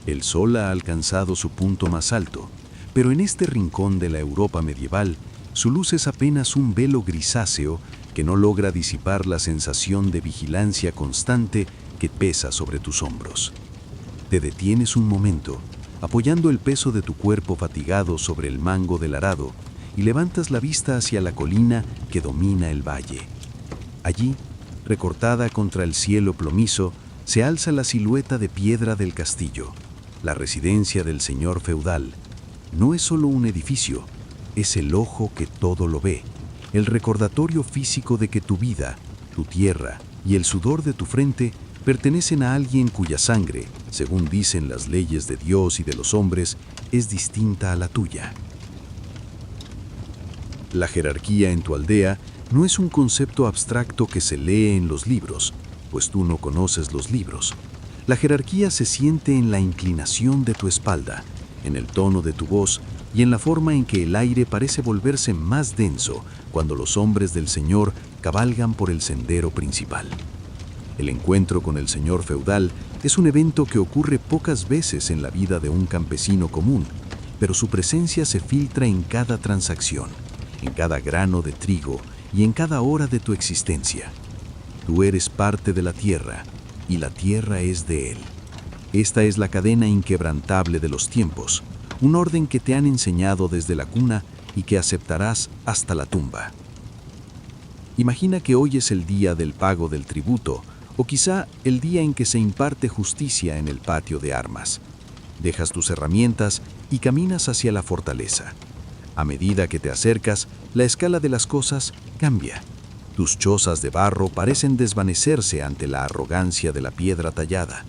El sol ha alcanzado su punto más alto, pero en este rincón de la Europa medieval, su luz es apenas un velo grisáceo que no logra disipar la sensación de vigilancia constante que pesa sobre tus hombros. Te detienes un momento, apoyando el peso de tu cuerpo fatigado sobre el mango del arado, y levantas la vista hacia la colina que domina el valle. Allí, recortada contra el cielo plomizo, se alza la silueta de piedra del castillo, la residencia del señor feudal. No es solo un edificio, es el ojo que todo lo ve, el recordatorio físico de que tu vida, tu tierra y el sudor de tu frente pertenecen a alguien cuya sangre, según dicen las leyes de Dios y de los hombres, es distinta a la tuya. La jerarquía en tu aldea no es un concepto abstracto que se lee en los libros, pues tú no conoces los libros. La jerarquía se siente en la inclinación de tu espalda, en el tono de tu voz y en la forma en que el aire parece volverse más denso cuando los hombres del Señor cabalgan por el sendero principal. El encuentro con el señor feudal es un evento que ocurre pocas veces en la vida de un campesino común, pero su presencia se filtra en cada transacción, en cada grano de trigo y en cada hora de tu existencia. Tú eres parte de la tierra y la tierra es de él. Esta es la cadena inquebrantable de los tiempos, un orden que te han enseñado desde la cuna y que aceptarás hasta la tumba. Imagina que hoy es el día del pago del tributo, o quizá el día en que se imparte justicia en el patio de armas. Dejas tus herramientas y caminas hacia la fortaleza. A medida que te acercas, la escala de las cosas cambia. Tus chozas de barro parecen desvanecerse ante la arrogancia de la piedra tallada.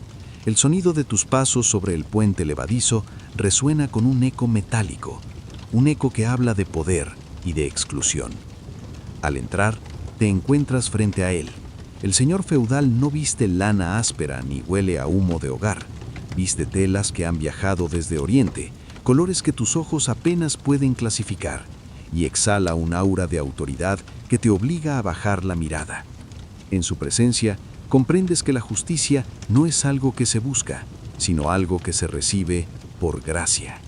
El sonido de tus pasos sobre el puente levadizo resuena con un eco metálico, un eco que habla de poder y de exclusión. Al entrar, te encuentras frente a él. El señor feudal no viste lana áspera ni huele a humo de hogar. Viste telas que han viajado desde Oriente, colores que tus ojos apenas pueden clasificar, y exhala un aura de autoridad que te obliga a bajar la mirada. En su presencia, comprendes que la justicia no es algo que se busca, sino algo que se recibe por gracia.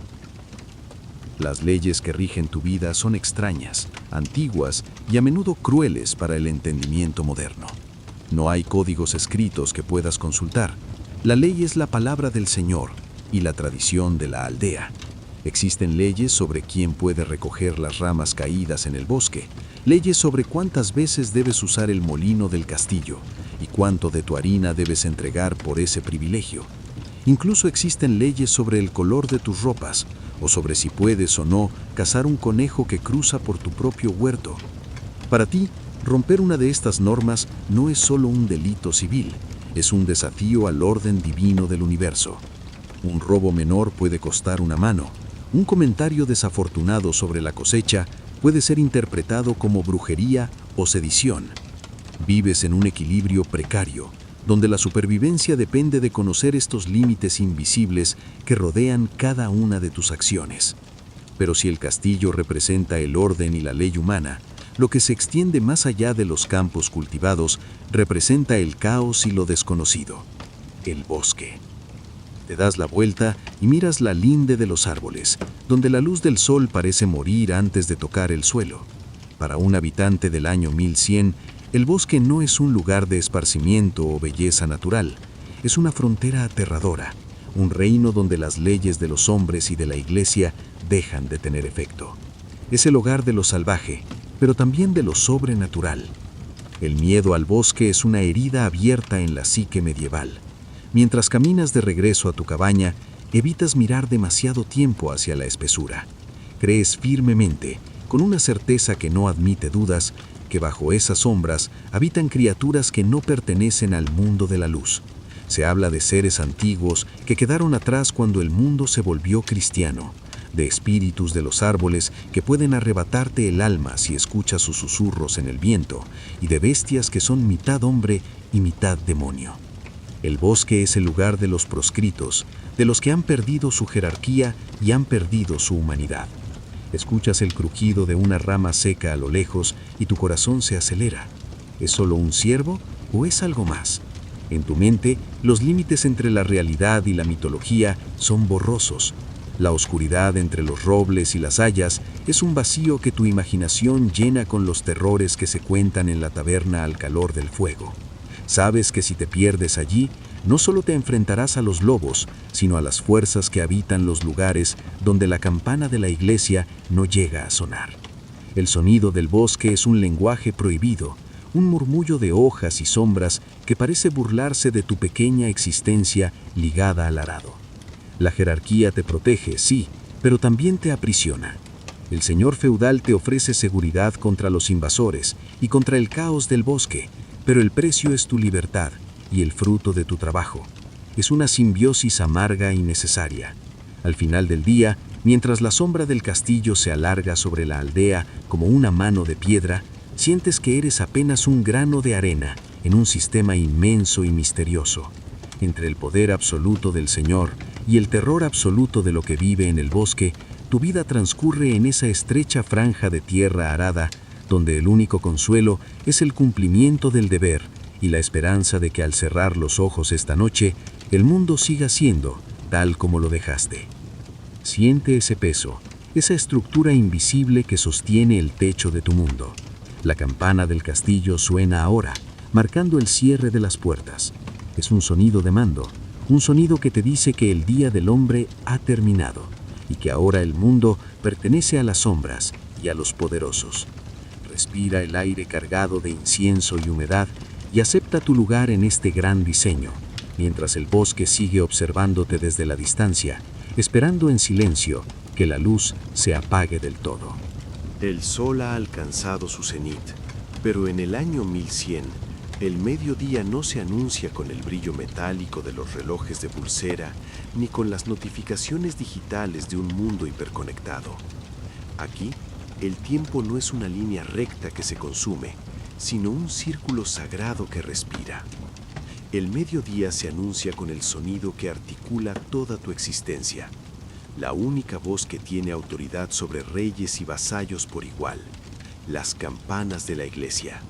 Las leyes que rigen tu vida son extrañas, antiguas y a menudo crueles para el entendimiento moderno. No hay códigos escritos que puedas consultar. La ley es la palabra del Señor y la tradición de la aldea. Existen leyes sobre quién puede recoger las ramas caídas en el bosque, leyes sobre cuántas veces debes usar el molino del castillo y cuánto de tu harina debes entregar por ese privilegio. Incluso existen leyes sobre el color de tus ropas o sobre si puedes o no cazar un conejo que cruza por tu propio huerto. Para ti, romper una de estas normas no es solo un delito civil, es un desafío al orden divino del universo. Un robo menor puede costar una mano. Un comentario desafortunado sobre la cosecha puede ser interpretado como brujería o sedición. Vives en un equilibrio precario, donde la supervivencia depende de conocer estos límites invisibles que rodean cada una de tus acciones. Pero si el castillo representa el orden y la ley humana, lo que se extiende más allá de los campos cultivados representa el caos y lo desconocido, el bosque. Te das la vuelta y miras la linde de los árboles, donde la luz del sol parece morir antes de tocar el suelo. Para un habitante del año 1100, el bosque no es un lugar de esparcimiento o belleza natural, es una frontera aterradora, un reino donde las leyes de los hombres y de la iglesia dejan de tener efecto. Es el hogar de lo salvaje, pero también de lo sobrenatural. El miedo al bosque es una herida abierta en la psique medieval. Mientras caminas de regreso a tu cabaña, evitas mirar demasiado tiempo hacia la espesura. Crees firmemente, con una certeza que no admite dudas, que bajo esas sombras habitan criaturas que no pertenecen al mundo de la luz. Se habla de seres antiguos que quedaron atrás cuando el mundo se volvió cristiano, de espíritus de los árboles que pueden arrebatarte el alma si escuchas sus susurros en el viento, y de bestias que son mitad hombre y mitad demonio. El bosque es el lugar de los proscritos, de los que han perdido su jerarquía y han perdido su humanidad. Escuchas el crujido de una rama seca a lo lejos y tu corazón se acelera. ¿Es solo un ciervo o es algo más? En tu mente, los límites entre la realidad y la mitología son borrosos. La oscuridad entre los robles y las hayas es un vacío que tu imaginación llena con los terrores que se cuentan en la taberna al calor del fuego. Sabes que si te pierdes allí, no solo te enfrentarás a los lobos, sino a las fuerzas que habitan los lugares donde la campana de la iglesia no llega a sonar. El sonido del bosque es un lenguaje prohibido, un murmullo de hojas y sombras que parece burlarse de tu pequeña existencia ligada al arado. La jerarquía te protege, sí, pero también te aprisiona. El señor feudal te ofrece seguridad contra los invasores y contra el caos del bosque, pero el precio es tu libertad y el fruto de tu trabajo. Es una simbiosis amarga y necesaria. Al final del día, mientras la sombra del castillo se alarga sobre la aldea como una mano de piedra, sientes que eres apenas un grano de arena en un sistema inmenso y misterioso. Entre el poder absoluto del Señor y el terror absoluto de lo que vive en el bosque, tu vida transcurre en esa estrecha franja de tierra arada, donde el único consuelo es el cumplimiento del deber y la esperanza de que al cerrar los ojos esta noche, el mundo siga siendo tal como lo dejaste. Siente ese peso, esa estructura invisible que sostiene el techo de tu mundo. La campana del castillo suena ahora, marcando el cierre de las puertas. Es un sonido de mando, un sonido que te dice que el día del hombre ha terminado y que ahora el mundo pertenece a las sombras y a los poderosos. Respira el aire cargado de incienso y humedad y acepta tu lugar en este gran diseño, mientras el bosque sigue observándote desde la distancia, esperando en silencio que la luz se apague del todo. El sol ha alcanzado su cenit, pero en el año 1100, el mediodía no se anuncia con el brillo metálico de los relojes de pulsera ni con las notificaciones digitales de un mundo hiperconectado. Aquí, el tiempo no es una línea recta que se consume, sino un círculo sagrado que respira. El mediodía se anuncia con el sonido que articula toda tu existencia, la única voz que tiene autoridad sobre reyes y vasallos por igual, las campanas de la iglesia.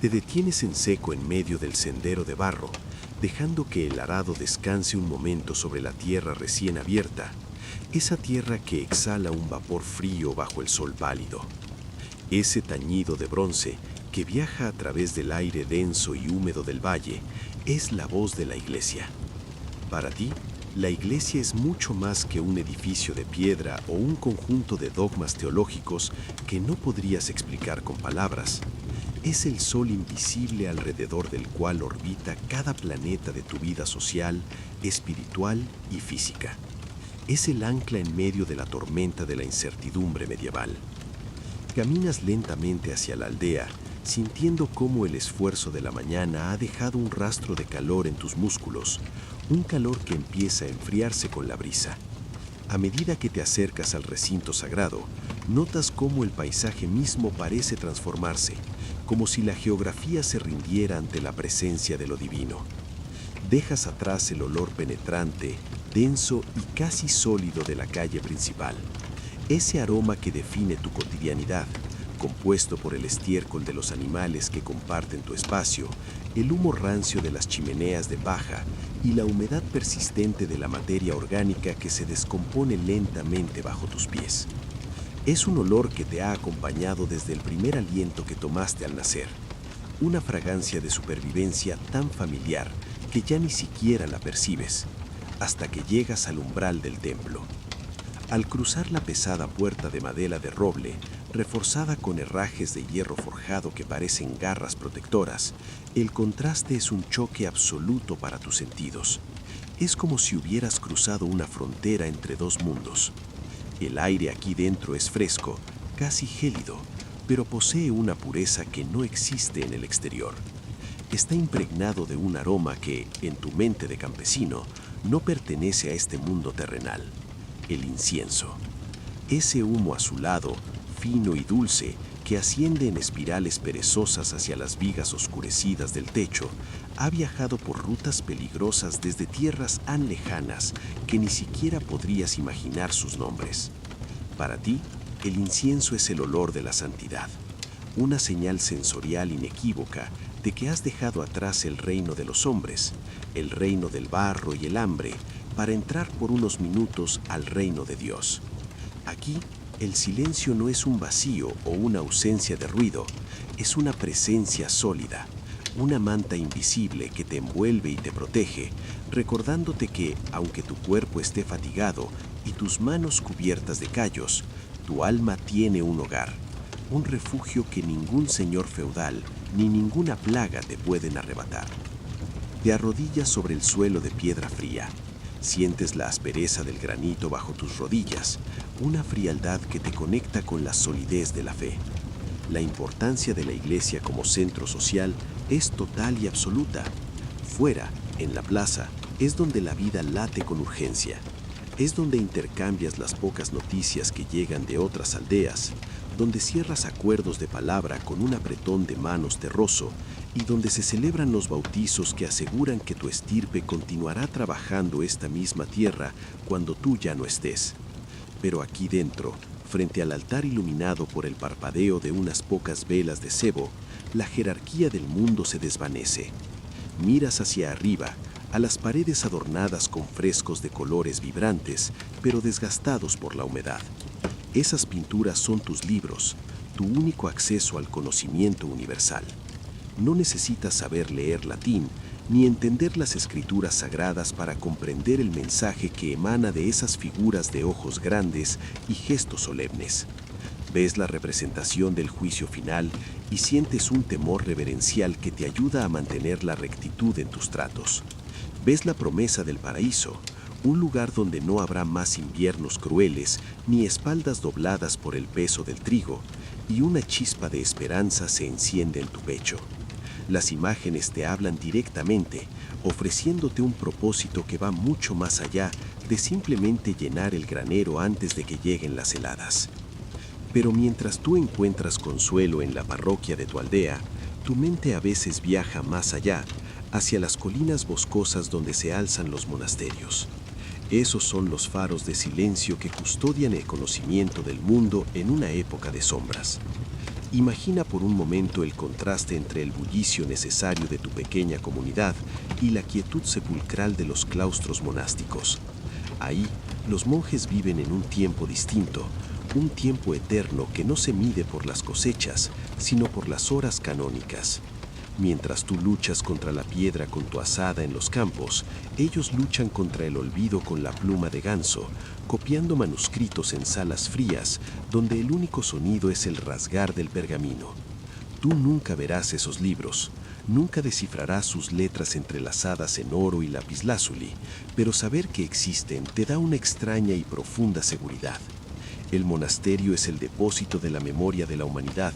Te detienes en seco en medio del sendero de barro, dejando que el arado descanse un momento sobre la tierra recién abierta, esa tierra que exhala un vapor frío bajo el sol pálido, ese tañido de bronce que viaja a través del aire denso y húmedo del valle, es la voz de la iglesia. Para ti, la iglesia es mucho más que un edificio de piedra o un conjunto de dogmas teológicos que no podrías explicar con palabras. Es el sol invisible alrededor del cual orbita cada planeta de tu vida social, espiritual y física. Es el ancla en medio de la tormenta de la incertidumbre medieval. Caminas lentamente hacia la aldea, sintiendo cómo el esfuerzo de la mañana ha dejado un rastro de calor en tus músculos, un calor que empieza a enfriarse con la brisa. A medida que te acercas al recinto sagrado, notas cómo el paisaje mismo parece transformarse, como si la geografía se rindiera ante la presencia de lo divino. Dejas atrás el olor penetrante, denso y casi sólido de la calle principal, ese aroma que define tu cotidianidad, compuesto por el estiércol de los animales que comparten tu espacio, el humo rancio de las chimeneas de paja y la humedad persistente de la materia orgánica que se descompone lentamente bajo tus pies. Es un olor que te ha acompañado desde el primer aliento que tomaste al nacer, una fragancia de supervivencia tan familiar que ya ni siquiera la percibes, hasta que llegas al umbral del templo. Al cruzar la pesada puerta de madera de roble, reforzada con herrajes de hierro forjado que parecen garras protectoras, el contraste es un choque absoluto para tus sentidos. Es como si hubieras cruzado una frontera entre dos mundos. El aire aquí dentro es fresco, casi gélido, pero posee una pureza que no existe en el exterior. Está impregnado de un aroma que, en tu mente de campesino, no pertenece a este mundo terrenal. El incienso. Ese humo azulado, fino y dulce, que asciende en espirales perezosas hacia las vigas oscurecidas del techo, ha viajado por rutas peligrosas desde tierras tan lejanas que ni siquiera podrías imaginar sus nombres. Para ti, el incienso es el olor de la santidad, una señal sensorial inequívoca de que has dejado atrás el reino de los hombres, el reino del barro y el hambre, para entrar por unos minutos al reino de Dios. Aquí, el silencio no es un vacío o una ausencia de ruido, es una presencia sólida, una manta invisible que te envuelve y te protege, recordándote que, aunque tu cuerpo esté fatigado y tus manos cubiertas de callos, tu alma tiene un hogar, un refugio que ningún señor feudal ni ninguna plaga te pueden arrebatar. Te arrodillas sobre el suelo de piedra fría. Sientes la aspereza del granito bajo tus rodillas, una frialdad que te conecta con la solidez de la fe. La importancia de la iglesia como centro social es total y absoluta. Fuera, en la plaza, es donde la vida late con urgencia. Es donde intercambias las pocas noticias que llegan de otras aldeas, donde cierras acuerdos de palabra con un apretón de manos terroso y donde se celebran los bautizos que aseguran que tu estirpe continuará trabajando esta misma tierra cuando tú ya no estés. Pero aquí dentro, frente al altar iluminado por el parpadeo de unas pocas velas de sebo, la jerarquía del mundo se desvanece. Miras hacia arriba, a las paredes adornadas con frescos de colores vibrantes, pero desgastados por la humedad. Esas pinturas son tus libros, tu único acceso al conocimiento universal. No necesitas saber leer latín ni entender las escrituras sagradas para comprender el mensaje que emana de esas figuras de ojos grandes y gestos solemnes. Ves la representación del juicio final y sientes un temor reverencial que te ayuda a mantener la rectitud en tus tratos. Ves la promesa del paraíso, un lugar donde no habrá más inviernos crueles ni espaldas dobladas por el peso del trigo, y una chispa de esperanza se enciende en tu pecho. Las imágenes te hablan directamente, ofreciéndote un propósito que va mucho más allá de simplemente llenar el granero antes de que lleguen las heladas. Pero mientras tú encuentras consuelo en la parroquia de tu aldea, tu mente a veces viaja más allá, hacia las colinas boscosas donde se alzan los monasterios. Esos son los faros de silencio que custodian el conocimiento del mundo en una época de sombras. Imagina por un momento el contraste entre el bullicio necesario de tu pequeña comunidad y la quietud sepulcral de los claustros monásticos. Ahí, los monjes viven en un tiempo distinto, un tiempo eterno que no se mide por las cosechas, sino por las horas canónicas. Mientras tú luchas contra la piedra con tu azada en los campos, ellos luchan contra el olvido con la pluma de ganso, copiando manuscritos en salas frías, donde el único sonido es el rasgar del pergamino. Tú nunca verás esos libros, nunca descifrarás sus letras entrelazadas en oro y lapislázuli, pero saber que existen te da una extraña y profunda seguridad. El monasterio es el depósito de la memoria de la humanidad,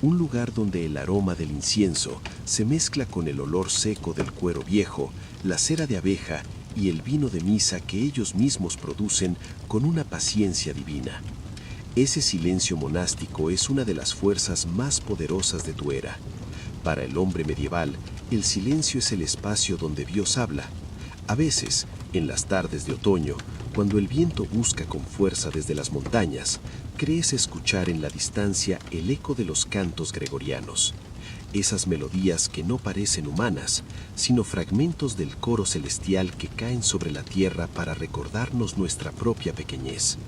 un lugar donde el aroma del incienso se mezcla con el olor seco del cuero viejo, la cera de abeja y el vino de misa que ellos mismos producen con una paciencia divina. Ese silencio monástico es una de las fuerzas más poderosas de tu era. Para el hombre medieval, el silencio es el espacio donde Dios habla. A veces, en las tardes de otoño, cuando el viento busca con fuerza desde las montañas, crees escuchar en la distancia el eco de los cantos gregorianos. Esas melodías que no parecen humanas, sino fragmentos del coro celestial que caen sobre la tierra para recordarnos nuestra propia pequeñez.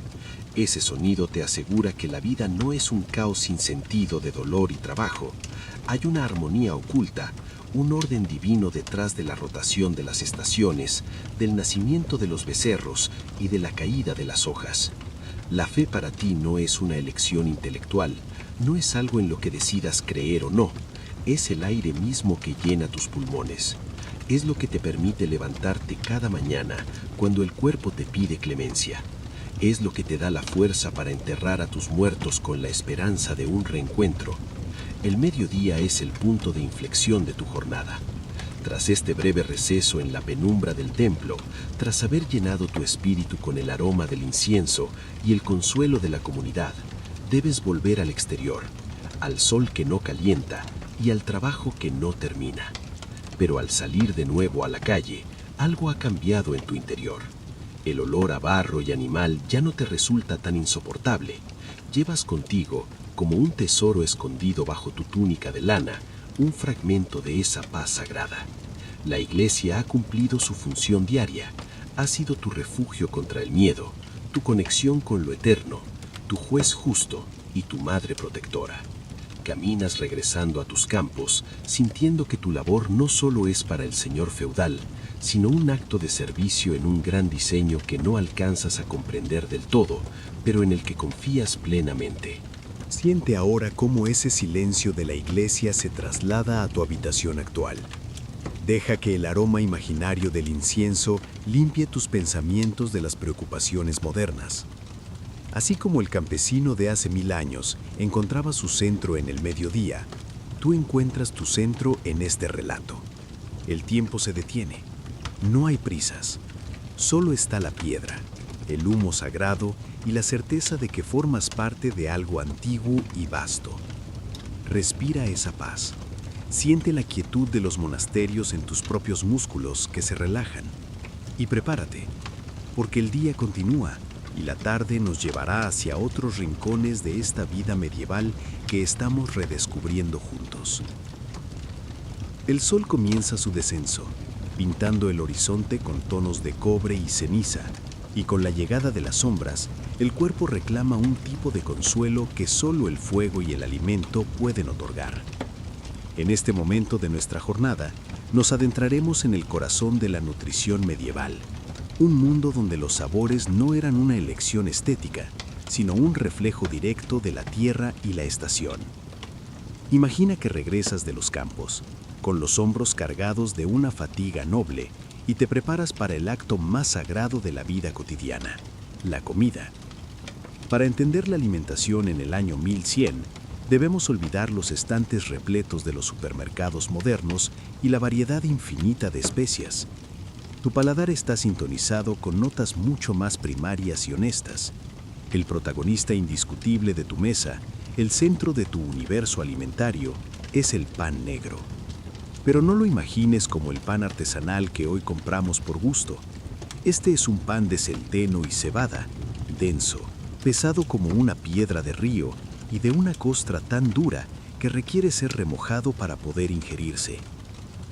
Ese sonido te asegura que la vida no es un caos sin sentido de dolor y trabajo. Hay una armonía oculta, un orden divino detrás de la rotación de las estaciones, del nacimiento de los becerros y de la caída de las hojas. La fe para ti no es una elección intelectual, no es algo en lo que decidas creer o no, es el aire mismo que llena tus pulmones. Es lo que te permite levantarte cada mañana cuando el cuerpo te pide clemencia. Es lo que te da la fuerza para enterrar a tus muertos con la esperanza de un reencuentro. El mediodía es el punto de inflexión de tu jornada. Tras este breve receso en la penumbra del templo, tras haber llenado tu espíritu con el aroma del incienso y el consuelo de la comunidad, debes volver al exterior, al sol que no calienta y al trabajo que no termina. Pero al salir de nuevo a la calle, algo ha cambiado en tu interior. El olor a barro y animal ya no te resulta tan insoportable. Llevas contigo, como un tesoro escondido bajo tu túnica de lana, un fragmento de esa paz sagrada. La iglesia ha cumplido su función diaria, ha sido tu refugio contra el miedo, tu conexión con lo eterno, tu juez justo y tu madre protectora. Caminas regresando a tus campos, sintiendo que tu labor no solo es para el señor feudal, sino un acto de servicio en un gran diseño que no alcanzas a comprender del todo, pero en el que confías plenamente. Siente ahora cómo ese silencio de la iglesia se traslada a tu habitación actual. Deja que el aroma imaginario del incienso limpie tus pensamientos de las preocupaciones modernas. Así como el campesino de hace 1000 años encontraba su centro en el mediodía, tú encuentras tu centro en este relato. El tiempo se detiene. No hay prisas. Solo está la piedra, el humo sagrado y la certeza de que formas parte de algo antiguo y vasto. Respira esa paz. Siente la quietud de los monasterios en tus propios músculos que se relajan. Y prepárate, porque el día continúa y la tarde nos llevará hacia otros rincones de esta vida medieval que estamos redescubriendo juntos. El sol comienza su descenso, pintando el horizonte con tonos de cobre y ceniza, y con la llegada de las sombras, el cuerpo reclama un tipo de consuelo que solo el fuego y el alimento pueden otorgar. En este momento de nuestra jornada, nos adentraremos en el corazón de la nutrición medieval, un mundo donde los sabores no eran una elección estética, sino un reflejo directo de la tierra y la estación. Imagina que regresas de los campos, con los hombros cargados de una fatiga noble, y te preparas para el acto más sagrado de la vida cotidiana, la comida. Para entender la alimentación en el año 1100, debemos olvidar los estantes repletos de los supermercados modernos y la variedad infinita de especias. Tu paladar está sintonizado con notas mucho más primarias y honestas. El protagonista indiscutible de tu mesa, el centro de tu universo alimentario, es el pan negro. Pero no lo imagines como el pan artesanal que hoy compramos por gusto. Este es un pan de centeno y cebada, denso, pesado como una piedra de río y de una costra tan dura que requiere ser remojado para poder ingerirse.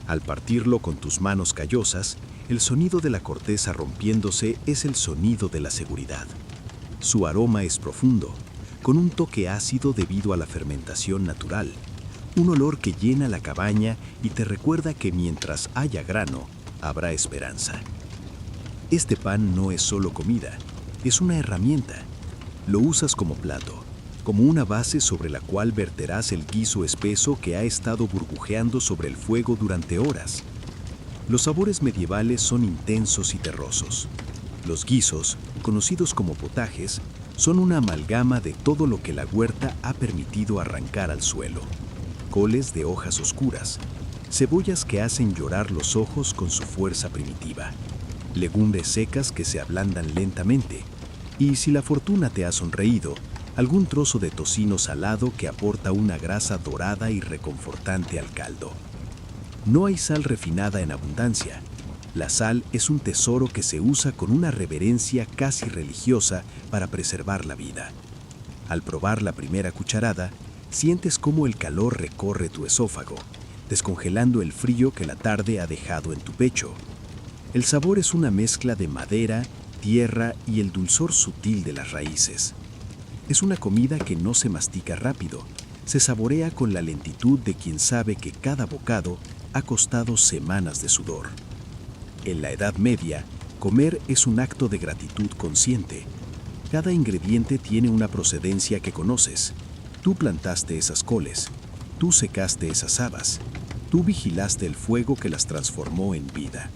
Al partirlo con tus manos callosas, El sonido de la corteza rompiéndose es el sonido de la seguridad. Su aroma es profundo, con un toque ácido debido a la fermentación natural. Un olor que llena la cabaña y te recuerda que mientras haya grano, habrá esperanza. Este pan no es solo comida, es una herramienta. Lo usas como plato, como una base sobre la cual verterás el guiso espeso que ha estado burbujeando sobre el fuego durante horas. Los sabores medievales son intensos y terrosos. Los guisos, conocidos como potajes, son una amalgama de todo lo que la huerta ha permitido arrancar al suelo. Coles de hojas oscuras, cebollas que hacen llorar los ojos con su fuerza primitiva, legumbres secas que se ablandan lentamente, y si la fortuna te ha sonreído, algún trozo de tocino salado que aporta una grasa dorada y reconfortante al caldo. No hay sal refinada en abundancia. La sal es un tesoro que se usa con una reverencia casi religiosa para preservar la vida. Al probar la primera cucharada, sientes cómo el calor recorre tu esófago, descongelando el frío que la tarde ha dejado en tu pecho. El sabor es una mezcla de madera, tierra y el dulzor sutil de las raíces. Es una comida que no se mastica rápido, se saborea con la lentitud de quien sabe que cada bocado ha costado semanas de sudor. En la Edad Media, comer es un acto de gratitud consciente. Cada ingrediente tiene una procedencia que conoces. Tú plantaste esas coles, tú secaste esas habas, tú vigilaste el fuego que las transformó en vida.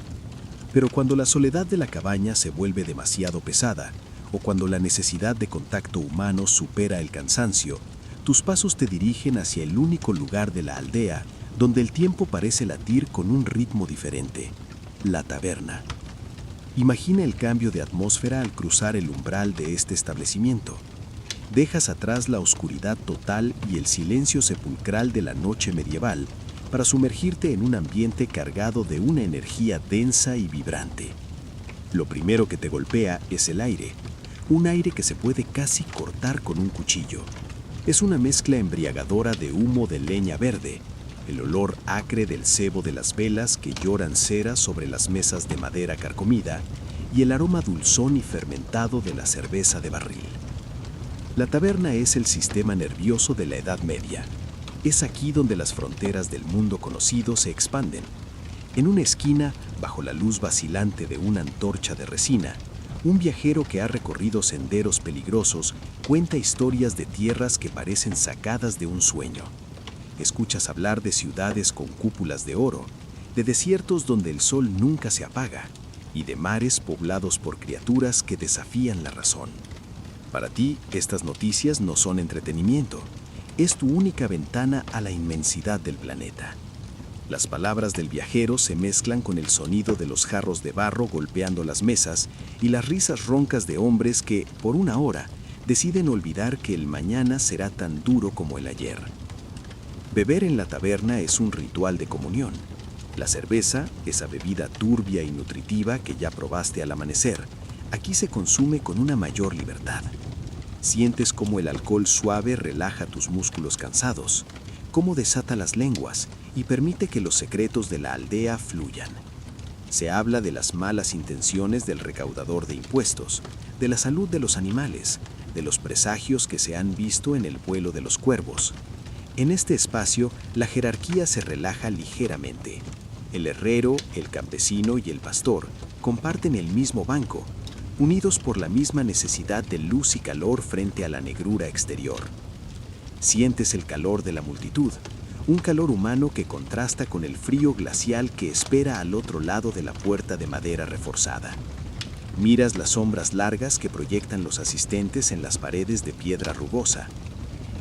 Pero cuando la soledad de la cabaña se vuelve demasiado pesada, o cuando la necesidad de contacto humano supera el cansancio, tus pasos te dirigen hacia el único lugar de la aldea donde el tiempo parece latir con un ritmo diferente: la taberna. Imagina el cambio de atmósfera al cruzar el umbral de este establecimiento. Dejas atrás la oscuridad total y el silencio sepulcral de la noche medieval para sumergirte en un ambiente cargado de una energía densa y vibrante. Lo primero que te golpea es el aire, un aire que se puede casi cortar con un cuchillo. Es una mezcla embriagadora de humo de leña verde, el olor acre del cebo de las velas que lloran cera sobre las mesas de madera carcomida y el aroma dulzón y fermentado de la cerveza de barril. La taberna es el sistema nervioso de la Edad Media. Es aquí donde las fronteras del mundo conocido se expanden. En una esquina, bajo la luz vacilante de una antorcha de resina, un viajero que ha recorrido senderos peligrosos cuenta historias de tierras que parecen sacadas de un sueño. Escuchas hablar de ciudades con cúpulas de oro, de desiertos donde el sol nunca se apaga y de mares poblados por criaturas que desafían la razón. Para ti, estas noticias no son entretenimiento, es tu única ventana a la inmensidad del planeta. Las palabras del viajero se mezclan con el sonido de los jarros de barro golpeando las mesas y las risas roncas de hombres que, por una hora, deciden olvidar que el mañana será tan duro como el ayer. Beber en la taberna es un ritual de comunión. La cerveza, esa bebida turbia y nutritiva que ya probaste al amanecer, aquí se consume con una mayor libertad. Sientes cómo el alcohol suave relaja tus músculos cansados, cómo desata las lenguas y permite que los secretos de la aldea fluyan. Se habla de las malas intenciones del recaudador de impuestos, de la salud de los animales, de los presagios que se han visto en el vuelo de los cuervos. En este espacio, la jerarquía se relaja ligeramente. El herrero, el campesino y el pastor comparten el mismo banco, unidos por la misma necesidad de luz y calor frente a la negrura exterior. Sientes el calor de la multitud, un calor humano que contrasta con el frío glacial que espera al otro lado de la puerta de madera reforzada. Miras las sombras largas que proyectan los asistentes en las paredes de piedra rugosa.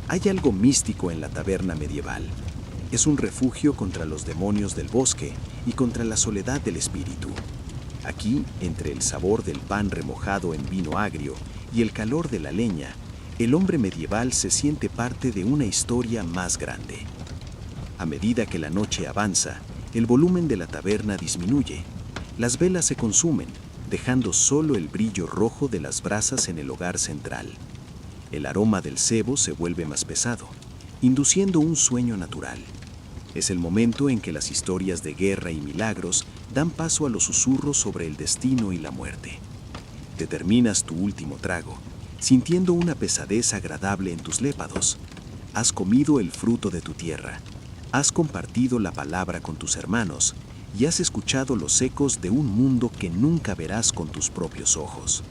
Hay algo místico en la taberna medieval. Es un refugio contra los demonios del bosque y contra la soledad del espíritu. Aquí, entre el sabor del pan remojado en vino agrio y el calor de la leña, el hombre medieval se siente parte de una historia más grande. A medida que la noche avanza, el volumen de la taberna disminuye. Las velas se consumen, dejando solo el brillo rojo de las brasas en el hogar central. El aroma del cebo se vuelve más pesado, induciendo un sueño natural. Es el momento en que las historias de guerra y milagros dan paso a los susurros sobre el destino y la muerte. Te terminas tu último trago, sintiendo una pesadez agradable en tus lépados. Has comido el fruto de tu tierra, has compartido la palabra con tus hermanos y has escuchado los ecos de un mundo que nunca verás con tus propios ojos.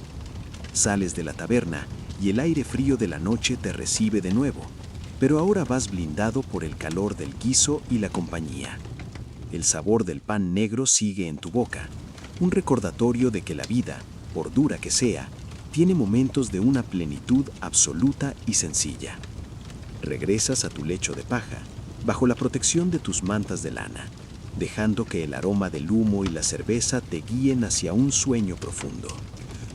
Sales de la taberna y el aire frío de la noche te recibe de nuevo, pero ahora vas blindado por el calor del guiso y la compañía. El sabor del pan negro sigue en tu boca, un recordatorio de que la vida, por dura que sea, tiene momentos de una plenitud absoluta y sencilla. Regresas a tu lecho de paja, bajo la protección de tus mantas de lana, dejando que el aroma del humo y la cerveza te guíen hacia un sueño profundo.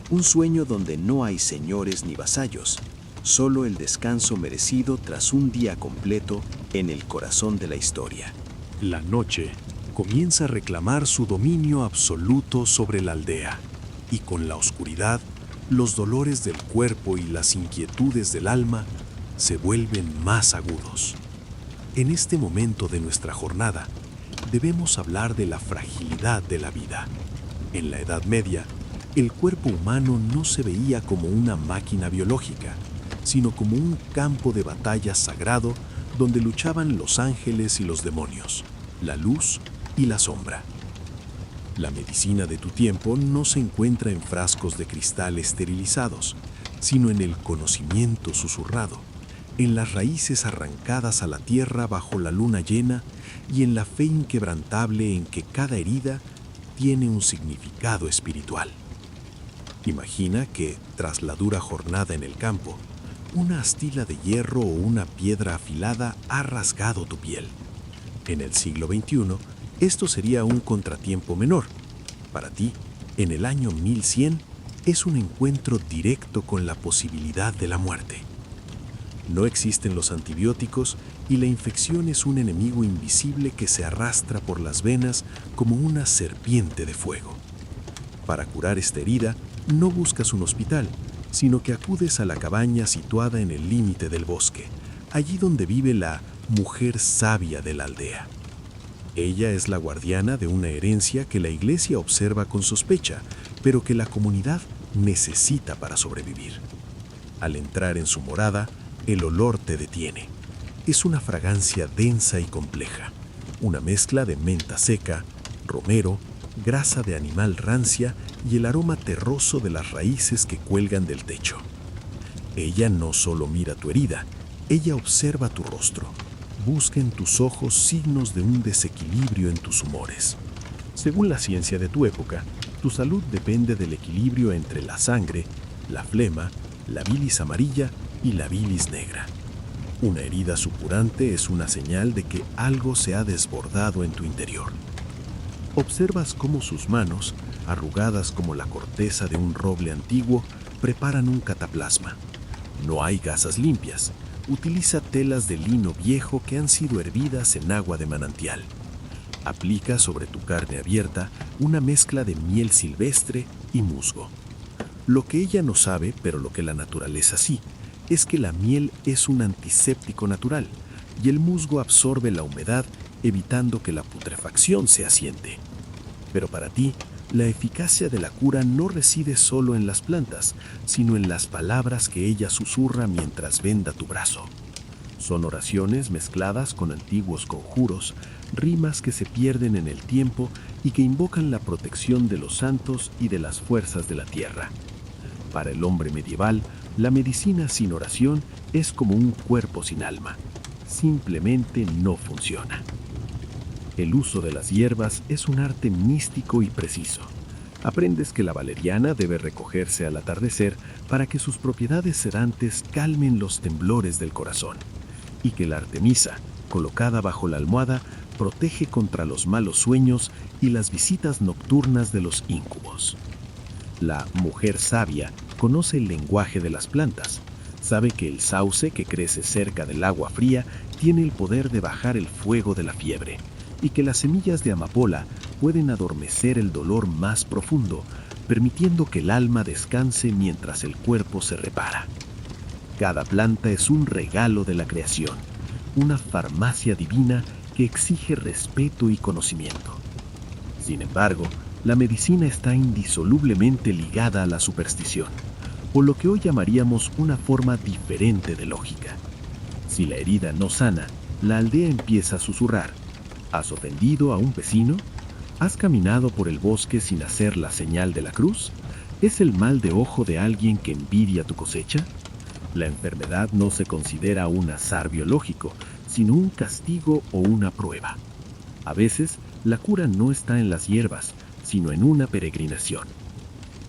Un sueño donde no hay señores ni vasallos, solo el descanso merecido tras un día completo en el corazón de la historia. La noche comienza a reclamar su dominio absoluto sobre la aldea, y con la oscuridad, los dolores del cuerpo y las inquietudes del alma se vuelven más agudos. En este momento de nuestra jornada, debemos hablar de la fragilidad de la vida. En la Edad Media, el cuerpo humano no se veía como una máquina biológica, sino como un campo de batalla sagrado donde luchaban los ángeles y los demonios, la luz y la sombra. La medicina de tu tiempo no se encuentra en frascos de cristal esterilizados, sino en el conocimiento susurrado, en las raíces arrancadas a la tierra bajo la luna llena y en la fe inquebrantable en que cada herida tiene un significado espiritual. Imagina que, tras la dura jornada en el campo, una astila de hierro o una piedra afilada ha rasgado tu piel. En el siglo XXI, esto sería un contratiempo menor. Para ti, en el año 1100, es un encuentro directo con la posibilidad de la muerte. No existen los antibióticos y la infección es un enemigo invisible que se arrastra por las venas como una serpiente de fuego. Para curar esta herida, no buscas un hospital, sino que acudes a la cabaña situada en el límite del bosque, allí donde vive la mujer sabia de la aldea. Ella es la guardiana de una herencia que la iglesia observa con sospecha, pero que la comunidad necesita para sobrevivir. Al entrar en su morada, el olor te detiene. Es una fragancia densa y compleja, una mezcla de menta seca, romero, grasa de animal rancia y el aroma terroso de las raíces que cuelgan del techo. Ella no solo mira tu herida, ella observa tu rostro. Busca en tus ojos signos de un desequilibrio en tus humores. Según la ciencia de tu época, tu salud depende del equilibrio entre la sangre, la flema, la bilis amarilla y la bilis negra. Una herida supurante es una señal de que algo se ha desbordado en tu interior. Observas cómo sus manos, arrugadas como la corteza de un roble antiguo, preparan un cataplasma. No hay gasas limpias. Utiliza telas de lino viejo que han sido hervidas en agua de manantial. Aplica sobre tu carne abierta una mezcla de miel silvestre y musgo. Lo que ella no sabe, pero lo que la naturaleza sí, es que la miel es un antiséptico natural y el musgo absorbe la humedad, evitando que la putrefacción se asiente. Pero para ti, la eficacia de la cura no reside solo en las plantas, sino en las palabras que ella susurra mientras venda tu brazo. Son oraciones mezcladas con antiguos conjuros, rimas que se pierden en el tiempo y que invocan la protección de los santos y de las fuerzas de la tierra. Para el hombre medieval, la medicina sin oración es como un cuerpo sin alma. Simplemente no funciona. El uso de las hierbas es un arte místico y preciso. Aprendes que la valeriana debe recogerse al atardecer para que sus propiedades sedantes calmen los temblores del corazón, y que la artemisa, colocada bajo la almohada, protege contra los malos sueños y las visitas nocturnas de los íncubos. La mujer sabia conoce el lenguaje de las plantas. Sabe que el sauce que crece cerca del agua fría tiene el poder de bajar el fuego de la fiebre, y que las semillas de amapola pueden adormecer el dolor más profundo, permitiendo que el alma descanse mientras el cuerpo se repara. Cada planta es un regalo de la creación, una farmacia divina que exige respeto y conocimiento. Sin embargo, la medicina está indisolublemente ligada a la superstición, o lo que hoy llamaríamos una forma diferente de lógica. Si la herida no sana, la aldea empieza a susurrar: ¿has ofendido a un vecino? ¿Has caminado por el bosque sin hacer la señal de la cruz? ¿Es el mal de ojo de alguien que envidia tu cosecha? La enfermedad no se considera un azar biológico, sino un castigo o una prueba. A veces, la cura no está en las hierbas, sino en una peregrinación.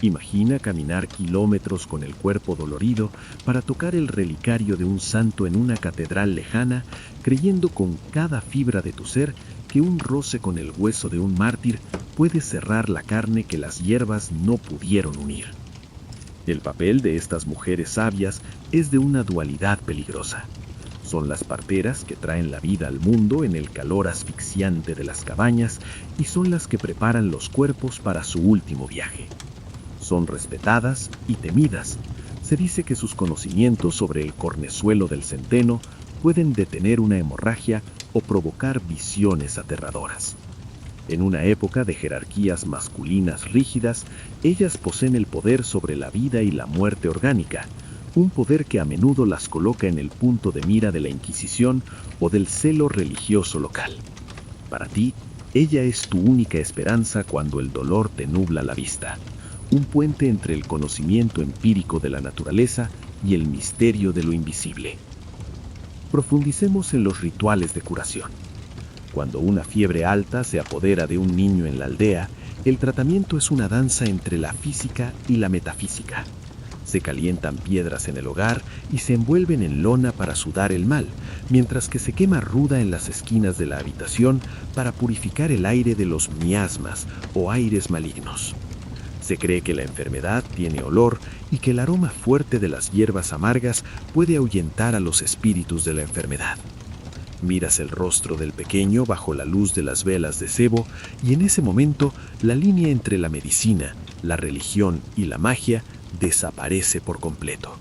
Imagina caminar kilómetros con el cuerpo dolorido para tocar el relicario de un santo en una catedral lejana, creyendo con cada fibra de tu ser que un roce con el hueso de un mártir puede cerrar la carne que las hierbas no pudieron unir. El papel de estas mujeres sabias es de una dualidad peligrosa. Son las parteras que traen la vida al mundo en el calor asfixiante de las cabañas y son las que preparan los cuerpos para su último viaje. Son respetadas y temidas. Se dice que sus conocimientos sobre el cornezuelo del centeno pueden detener una hemorragia o provocar visiones aterradoras. En una época de jerarquías masculinas rígidas, ellas poseen el poder sobre la vida y la muerte orgánica, un poder que a menudo las coloca en el punto de mira de la Inquisición o del celo religioso local. Para ti, ella es tu única esperanza cuando el dolor te nubla la vista, un puente entre el conocimiento empírico de la naturaleza y el misterio de lo invisible. Profundicemos en los rituales de curación. Cuando una fiebre alta se apodera de un niño en la aldea, el tratamiento es una danza entre la física y la metafísica. Se calientan piedras en el hogar y se envuelven en lona para sudar el mal, mientras que se quema ruda en las esquinas de la habitación para purificar el aire de los miasmas o aires malignos. Se cree que la enfermedad tiene olor y que el aroma fuerte de las hierbas amargas puede ahuyentar a los espíritus de la enfermedad. Miras el rostro del pequeño bajo la luz de las velas de cebo y en ese momento la línea entre la medicina, la religión y la magia desaparece por completo.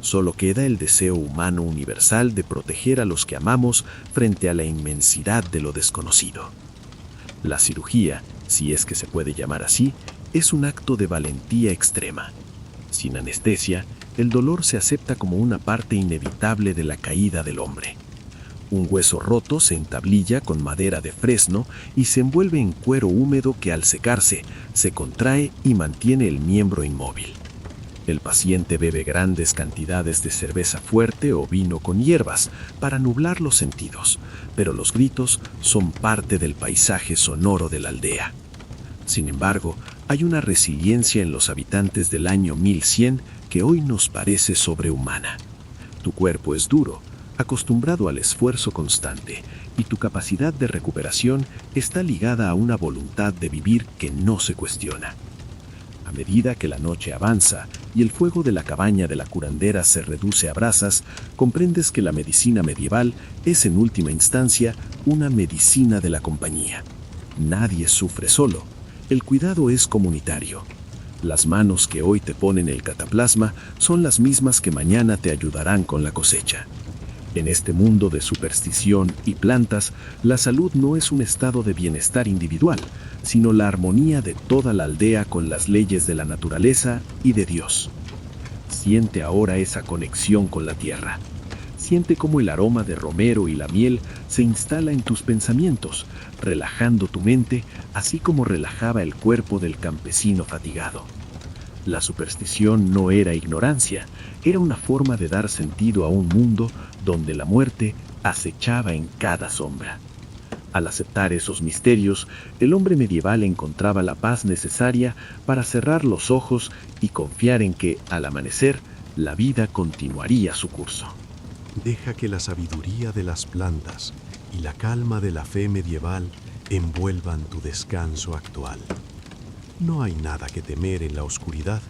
Solo queda el deseo humano universal de proteger a los que amamos frente a la inmensidad de lo desconocido. La cirugía, si es que se puede llamar así, es un acto de valentía extrema. Sin anestesia, el dolor se acepta como una parte inevitable de la caída del hombre. Un hueso roto se entablilla con madera de fresno y se envuelve en cuero húmedo que al secarse se contrae y mantiene el miembro inmóvil. El paciente bebe grandes cantidades de cerveza fuerte o vino con hierbas para nublar los sentidos, pero los gritos son parte del paisaje sonoro de la aldea. Sin embargo, hay una resiliencia en los habitantes del año 1100 que hoy nos parece sobrehumana. Tu cuerpo es duro, acostumbrado al esfuerzo constante, y tu capacidad de recuperación está ligada a una voluntad de vivir que no se cuestiona. A medida que la noche avanza y el fuego de la cabaña de la curandera se reduce a brasas, comprendes que la medicina medieval es en última instancia una medicina de la compañía. Nadie sufre solo, el cuidado es comunitario. Las manos que hoy te ponen el cataplasma son las mismas que mañana te ayudarán con la cosecha. En este mundo de superstición y plantas, la salud no es un estado de bienestar individual, sino la armonía de toda la aldea con las leyes de la naturaleza y de Dios. Siente ahora esa conexión con la tierra. Siente cómo el aroma de romero y la miel se instala en tus pensamientos, relajando tu mente, así como relajaba el cuerpo del campesino fatigado. La superstición no era ignorancia, era una forma de dar sentido a un mundo donde la muerte acechaba en cada sombra. Al aceptar esos misterios, el hombre medieval encontraba la paz necesaria para cerrar los ojos y confiar en que, al amanecer, la vida continuaría su curso. Deja que la sabiduría de las plantas y la calma de la fe medieval envuelvan tu descanso actual. No hay nada que temer en la oscuridad,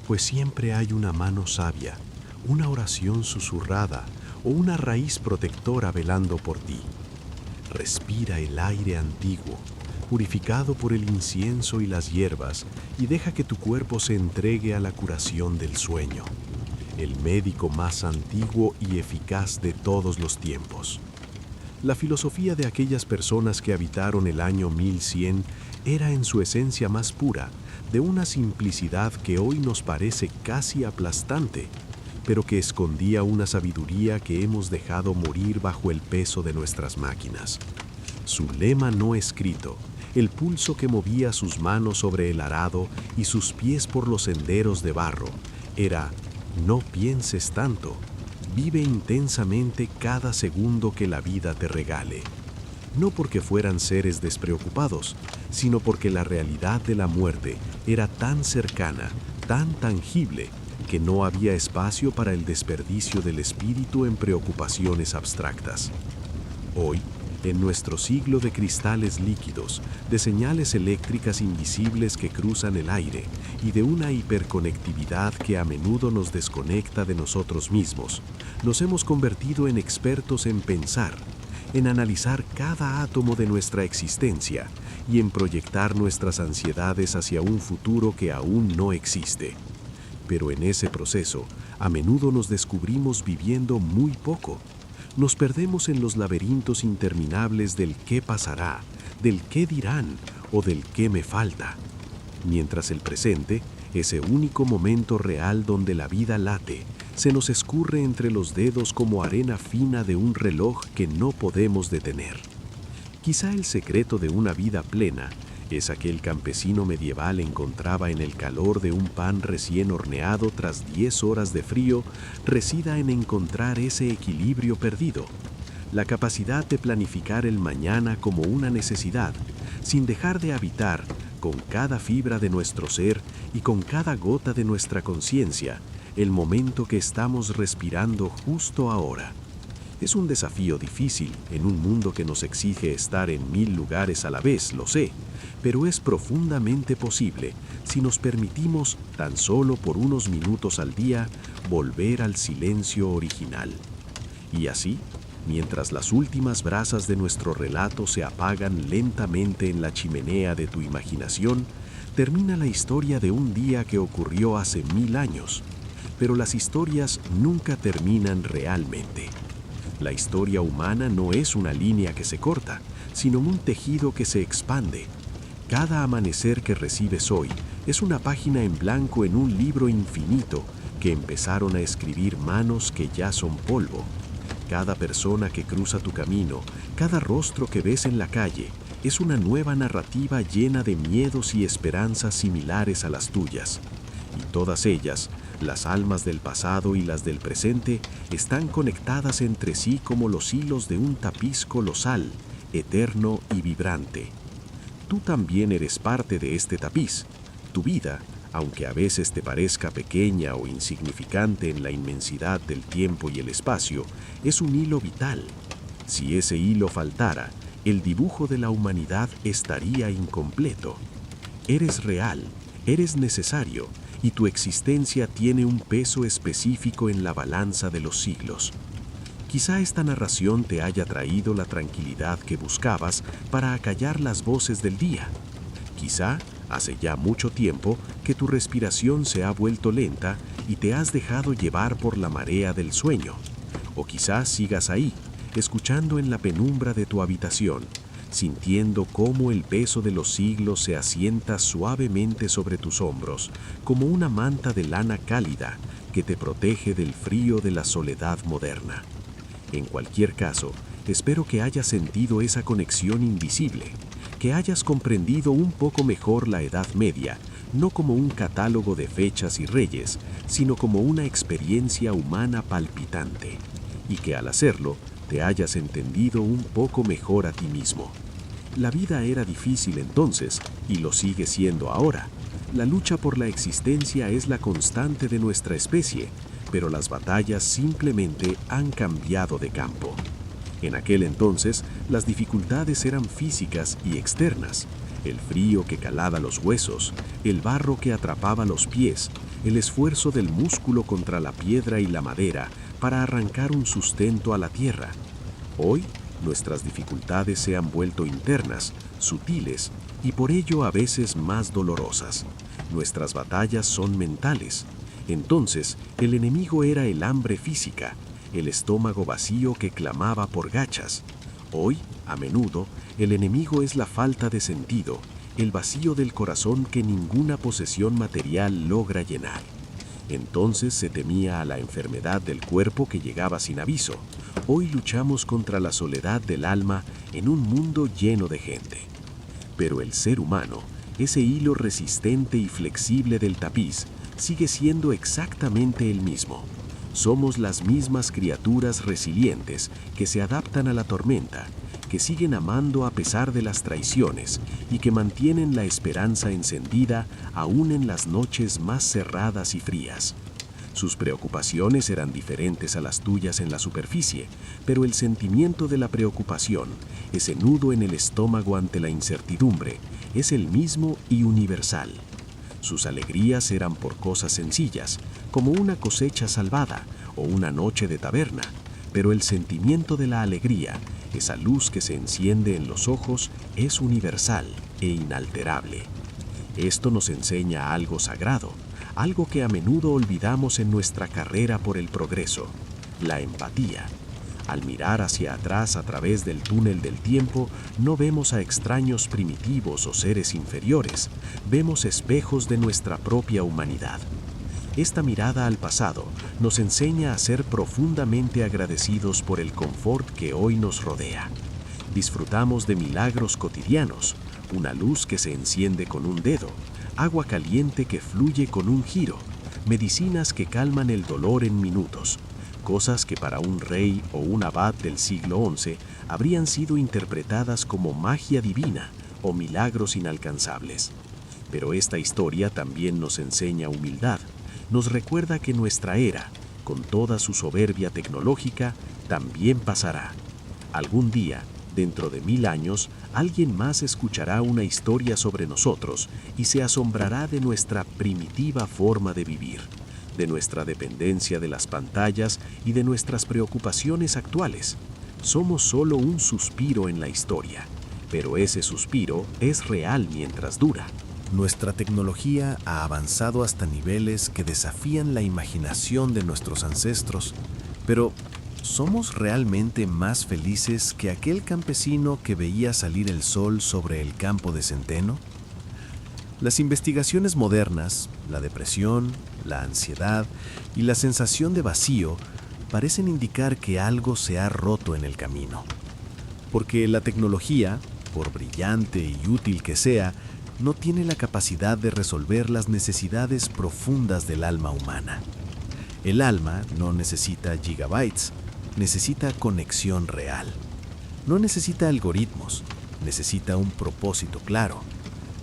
pues siempre hay una mano sabia, una oración susurrada o una raíz protectora velando por ti. Respira el aire antiguo, purificado por el incienso y las hierbas, y deja que tu cuerpo se entregue a la curación del sueño, el médico más antiguo y eficaz de todos los tiempos. La filosofía de aquellas personas que habitaron el año 1100 era en su esencia más pura, de una simplicidad que hoy nos parece casi aplastante, pero que escondía una sabiduría que hemos dejado morir bajo el peso de nuestras máquinas. Su lema no escrito, el pulso que movía sus manos sobre el arado y sus pies por los senderos de barro, era: no pienses tanto, vive intensamente cada segundo que la vida te regale. No porque fueran seres despreocupados, sino porque la realidad de la muerte era tan cercana, tan tangible, que no había espacio para el desperdicio del espíritu en preocupaciones abstractas. Hoy, en nuestro siglo de cristales líquidos, de señales eléctricas invisibles que cruzan el aire y de una hiperconectividad que a menudo nos desconecta de nosotros mismos, nos hemos convertido en expertos en pensar, en analizar cada átomo de nuestra existencia y en proyectar nuestras ansiedades hacia un futuro que aún no existe. Pero en ese proceso, a menudo nos descubrimos viviendo muy poco. Nos perdemos en los laberintos interminables del qué pasará, del qué dirán o del qué me falta. Mientras el presente, ese único momento real donde la vida late, se nos escurre entre los dedos como arena fina de un reloj que no podemos detener. Quizá el secreto de una vida plena es aquel campesino medieval encontraba en el calor de un pan recién horneado tras 10 horas de frío, resida en encontrar ese equilibrio perdido, la capacidad de planificar el mañana como una necesidad, sin dejar de habitar con cada fibra de nuestro ser y con cada gota de nuestra conciencia el momento que estamos respirando justo ahora. Es un desafío difícil en un mundo que nos exige estar en 1000 lugares a la vez, lo sé, pero es profundamente posible si nos permitimos, tan solo por unos minutos al día, volver al silencio original. Y así, mientras las últimas brasas de nuestro relato se apagan lentamente en la chimenea de tu imaginación, termina la historia de un día que ocurrió hace 1000 años. Pero las historias nunca terminan realmente. La historia humana no es una línea que se corta, sino un tejido que se expande. Cada amanecer que recibes hoy es una página en blanco en un libro infinito que empezaron a escribir manos que ya son polvo. Cada persona que cruza tu camino, cada rostro que ves en la calle, es una nueva narrativa llena de miedos y esperanzas similares a las tuyas. Y todas ellas, las almas del pasado y las del presente, están conectadas entre sí como los hilos de un tapiz colosal, eterno y vibrante. Tú también eres parte de este tapiz. Tu vida, aunque a veces te parezca pequeña o insignificante en la inmensidad del tiempo y el espacio, es un hilo vital. Si ese hilo faltara, el dibujo de la humanidad estaría incompleto. Eres real, eres necesario, y tu existencia tiene un peso específico en la balanza de los siglos. Quizá esta narración te haya traído la tranquilidad que buscabas para acallar las voces del día. Quizá hace ya mucho tiempo que tu respiración se ha vuelto lenta y te has dejado llevar por la marea del sueño. O quizá sigas ahí, escuchando en la penumbra de tu habitación, sintiendo cómo el peso de los siglos se asienta suavemente sobre tus hombros, como una manta de lana cálida que te protege del frío de la soledad moderna. En cualquier caso, espero que hayas sentido esa conexión invisible, que hayas comprendido un poco mejor la Edad Media, no como un catálogo de fechas y reyes, sino como una experiencia humana palpitante, y que al hacerlo, te hayas entendido un poco mejor a ti mismo. La vida era difícil entonces, y lo sigue siendo ahora. La lucha por la existencia es la constante de nuestra especie, pero las batallas simplemente han cambiado de campo. En aquel entonces, las dificultades eran físicas y externas. El frío que calaba los huesos, el barro que atrapaba los pies, el esfuerzo del músculo contra la piedra y la madera para arrancar un sustento a la tierra. Hoy, nuestras dificultades se han vuelto internas, sutiles y por ello a veces más dolorosas. Nuestras batallas son mentales. Entonces, el enemigo era el hambre física, el estómago vacío que clamaba por gachas. Hoy, a menudo, el enemigo es la falta de sentido, el vacío del corazón que ninguna posesión material logra llenar. Entonces se temía a la enfermedad del cuerpo que llegaba sin aviso. Hoy luchamos contra la soledad del alma en un mundo lleno de gente. Pero el ser humano, ese hilo resistente y flexible del tapiz, sigue siendo exactamente el mismo. Somos las mismas criaturas resilientes que se adaptan a la tormenta, que siguen amando a pesar de las traiciones y que mantienen la esperanza encendida aún en las noches más cerradas y frías. Sus preocupaciones eran diferentes a las tuyas en la superficie, pero el sentimiento de la preocupación, ese nudo en el estómago ante la incertidumbre, es el mismo y universal. Sus alegrías eran por cosas sencillas, como una cosecha salvada o una noche de taberna, pero el sentimiento de la alegría, esa luz que se enciende en los ojos, es universal e inalterable. Esto nos enseña algo sagrado, algo que a menudo olvidamos en nuestra carrera por el progreso: la empatía. Al mirar hacia atrás a través del túnel del tiempo, no vemos a extraños primitivos o seres inferiores, vemos espejos de nuestra propia humanidad. Esta mirada al pasado nos enseña a ser profundamente agradecidos por el confort que hoy nos rodea. Disfrutamos de milagros cotidianos, una luz que se enciende con un dedo, agua caliente que fluye con un giro, medicinas que calman el dolor en minutos, cosas que para un rey o un abad del siglo XI habrían sido interpretadas como magia divina o milagros inalcanzables. Pero esta historia también nos enseña humildad, nos recuerda que nuestra era, con toda su soberbia tecnológica, también pasará. Algún día, dentro de 1000 años, alguien más escuchará una historia sobre nosotros y se asombrará de nuestra primitiva forma de vivir, de nuestra dependencia de las pantallas y de nuestras preocupaciones actuales. Somos solo un suspiro en la historia, pero ese suspiro es real mientras dura. Nuestra tecnología ha avanzado hasta niveles que desafían la imaginación de nuestros ancestros, pero ¿somos realmente más felices que aquel campesino que veía salir el sol sobre el campo de centeno? Las investigaciones modernas, la depresión, la ansiedad y la sensación de vacío parecen indicar que algo se ha roto en el camino. Porque la tecnología, por brillante y útil que sea, no tiene la capacidad de resolver las necesidades profundas del alma humana. El alma no necesita gigabytes, necesita conexión real. No necesita algoritmos, necesita un propósito claro.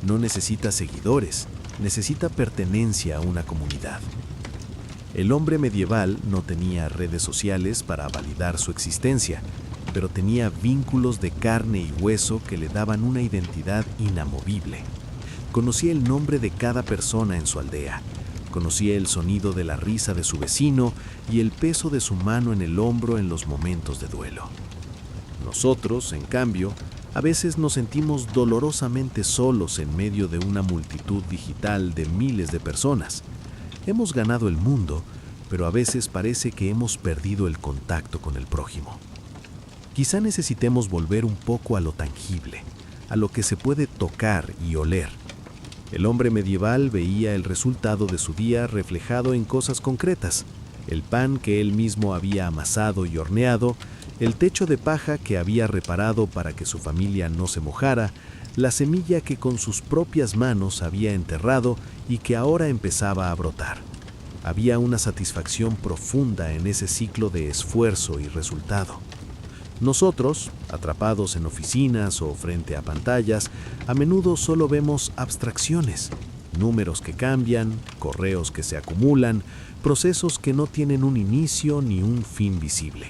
No necesita seguidores, necesita pertenencia a una comunidad. El hombre medieval no tenía redes sociales para validar su existencia, pero tenía vínculos de carne y hueso que le daban una identidad inamovible. Conocía el nombre de cada persona en su aldea, conocía el sonido de la risa de su vecino y el peso de su mano en el hombro en los momentos de duelo. Nosotros, en cambio, a veces nos sentimos dolorosamente solos en medio de una multitud digital de miles de personas. Hemos ganado el mundo, pero a veces parece que hemos perdido el contacto con el prójimo. Quizá necesitemos volver un poco a lo tangible, a lo que se puede tocar y oler. El hombre medieval veía el resultado de su día reflejado en cosas concretas: el pan que él mismo había amasado y horneado, el techo de paja que había reparado para que su familia no se mojara, la semilla que con sus propias manos había enterrado y que ahora empezaba a brotar. Había una satisfacción profunda en ese ciclo de esfuerzo y resultado. Nosotros, atrapados en oficinas o frente a pantallas, a menudo solo vemos abstracciones, números que cambian, correos que se acumulan, procesos que no tienen un inicio ni un fin visible.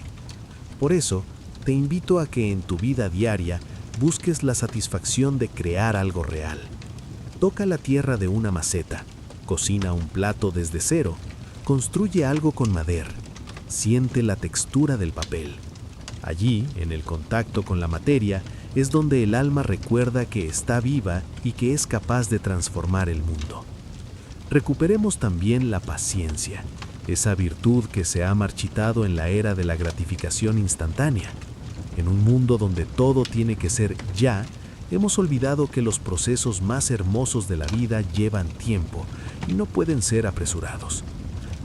Por eso, te invito a que en tu vida diaria busques la satisfacción de crear algo real. Toca la tierra de una maceta, cocina un plato desde cero, construye algo con madera, siente la textura del papel. Allí, en el contacto con la materia, es donde el alma recuerda que está viva y que es capaz de transformar el mundo. Recuperemos también la paciencia, esa virtud que se ha marchitado en la era de la gratificación instantánea. En un mundo donde todo tiene que ser ya, hemos olvidado que los procesos más hermosos de la vida llevan tiempo y no pueden ser apresurados.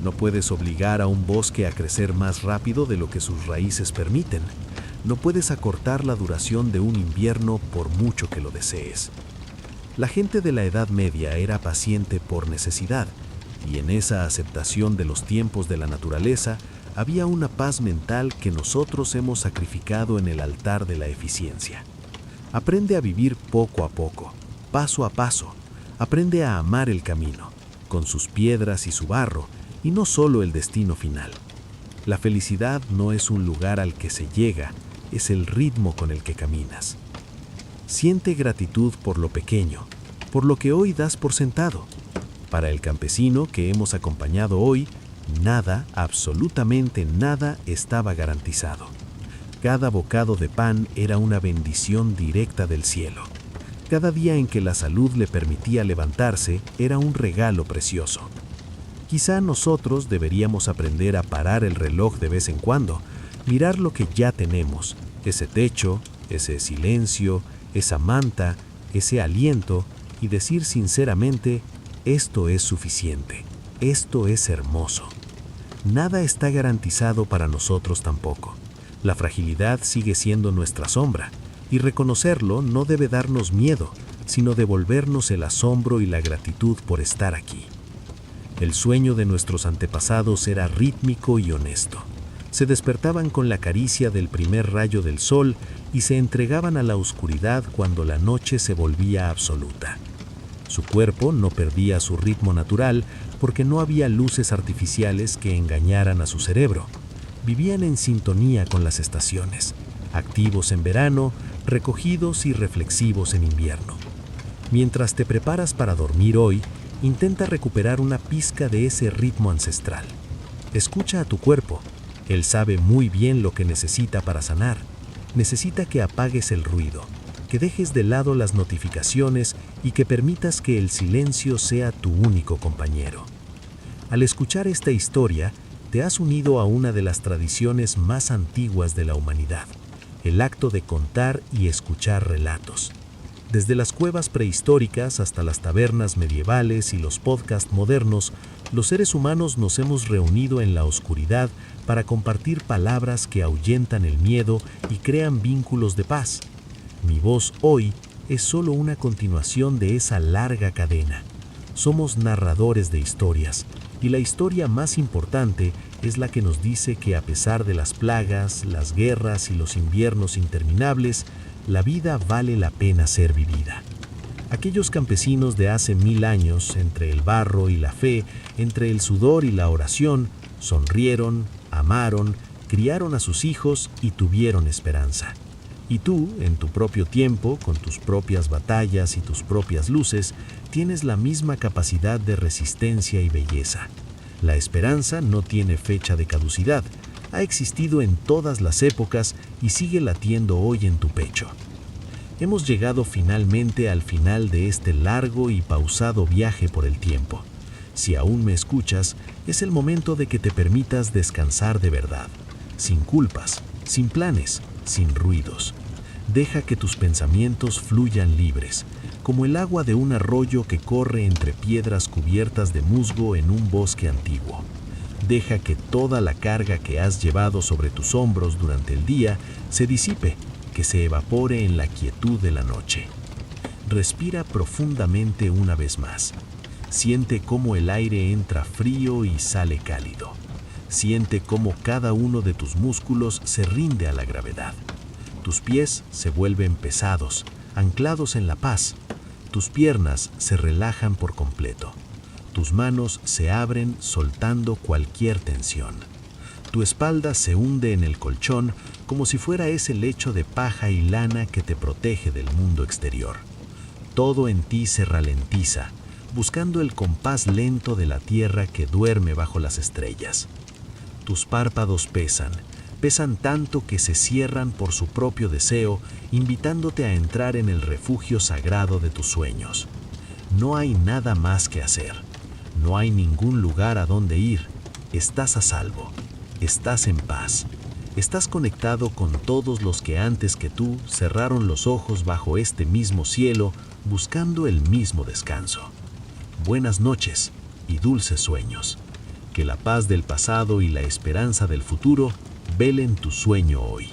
No puedes obligar a un bosque a crecer más rápido de lo que sus raíces permiten. No puedes acortar la duración de un invierno por mucho que lo desees. La gente de la Edad Media era paciente por necesidad, y en esa aceptación de los tiempos de la naturaleza había una paz mental que nosotros hemos sacrificado en el altar de la eficiencia. Aprende a vivir poco a poco, paso a paso. Aprende a amar el camino, con sus piedras y su barro, y no solo el destino final. La felicidad no es un lugar al que se llega, es el ritmo con el que caminas. Siente gratitud por lo pequeño, por lo que hoy das por sentado. Para el campesino que hemos acompañado hoy, nada, absolutamente nada, estaba garantizado. Cada bocado de pan era una bendición directa del cielo. Cada día en que la salud le permitía levantarse era un regalo precioso. Quizá nosotros deberíamos aprender a parar el reloj de vez en cuando, mirar lo que ya tenemos, ese techo, ese silencio, esa manta, ese aliento, y decir sinceramente, esto es suficiente, esto es hermoso. Nada está garantizado para nosotros tampoco. La fragilidad sigue siendo nuestra sombra, y reconocerlo no debe darnos miedo, sino devolvernos el asombro y la gratitud por estar aquí. El sueño de nuestros antepasados era rítmico y honesto. Se despertaban con la caricia del primer rayo del sol y se entregaban a la oscuridad cuando la noche se volvía absoluta. Su cuerpo no perdía su ritmo natural porque no había luces artificiales que engañaran a su cerebro. Vivían en sintonía con las estaciones, activos en verano, recogidos y reflexivos en invierno. Mientras te preparas para dormir hoy, intenta recuperar una pizca de ese ritmo ancestral. Escucha a tu cuerpo. Él sabe muy bien lo que necesita para sanar. Necesita que apagues el ruido, que dejes de lado las notificaciones y que permitas que el silencio sea tu único compañero. Al escuchar esta historia, te has unido a una de las tradiciones más antiguas de la humanidad, el acto de contar y escuchar relatos. Desde las cuevas prehistóricas hasta las tabernas medievales y los podcasts modernos, los seres humanos nos hemos reunido en la oscuridad para compartir palabras que ahuyentan el miedo y crean vínculos de paz. Mi voz hoy es solo una continuación de esa larga cadena. Somos narradores de historias, y la historia más importante es la que nos dice que a pesar de las plagas, las guerras y los inviernos interminables, la vida vale la pena ser vivida. Aquellos campesinos de hace 1000 años, entre el barro y la fe, entre el sudor y la oración, sonrieron, amaron, criaron a sus hijos y tuvieron esperanza. Y tú, en tu propio tiempo, con tus propias batallas y tus propias luces, tienes la misma capacidad de resistencia y belleza. La esperanza no tiene fecha de caducidad. Ha existido en todas las épocas y sigue latiendo hoy en tu pecho. Hemos llegado finalmente al final de este largo y pausado viaje por el tiempo. Si aún me escuchas, es el momento de que te permitas descansar de verdad, sin culpas, sin planes, sin ruidos. Deja que tus pensamientos fluyan libres, como el agua de un arroyo que corre entre piedras cubiertas de musgo en un bosque antiguo. Deja que toda la carga que has llevado sobre tus hombros durante el día se disipe, que se evapore en la quietud de la noche. Respira profundamente una vez más. Siente cómo el aire entra frío y sale cálido. Siente cómo cada uno de tus músculos se rinde a la gravedad. Tus pies se vuelven pesados, anclados en la paz. Tus piernas se relajan por completo. Tus manos se abren soltando cualquier tensión. Tu espalda se hunde en el colchón como si fuera ese lecho de paja y lana que te protege del mundo exterior. Todo en ti se ralentiza, buscando el compás lento de la tierra que duerme bajo las estrellas. Tus párpados pesan tanto que se cierran por su propio deseo, invitándote a entrar en el refugio sagrado de tus sueños. No hay nada más que hacer. No hay ningún lugar a donde ir. Estás a salvo. Estás en paz. Estás conectado con todos los que antes que tú cerraron los ojos bajo este mismo cielo buscando el mismo descanso. Buenas noches y dulces sueños. Que la paz del pasado y la esperanza del futuro velen tu sueño hoy.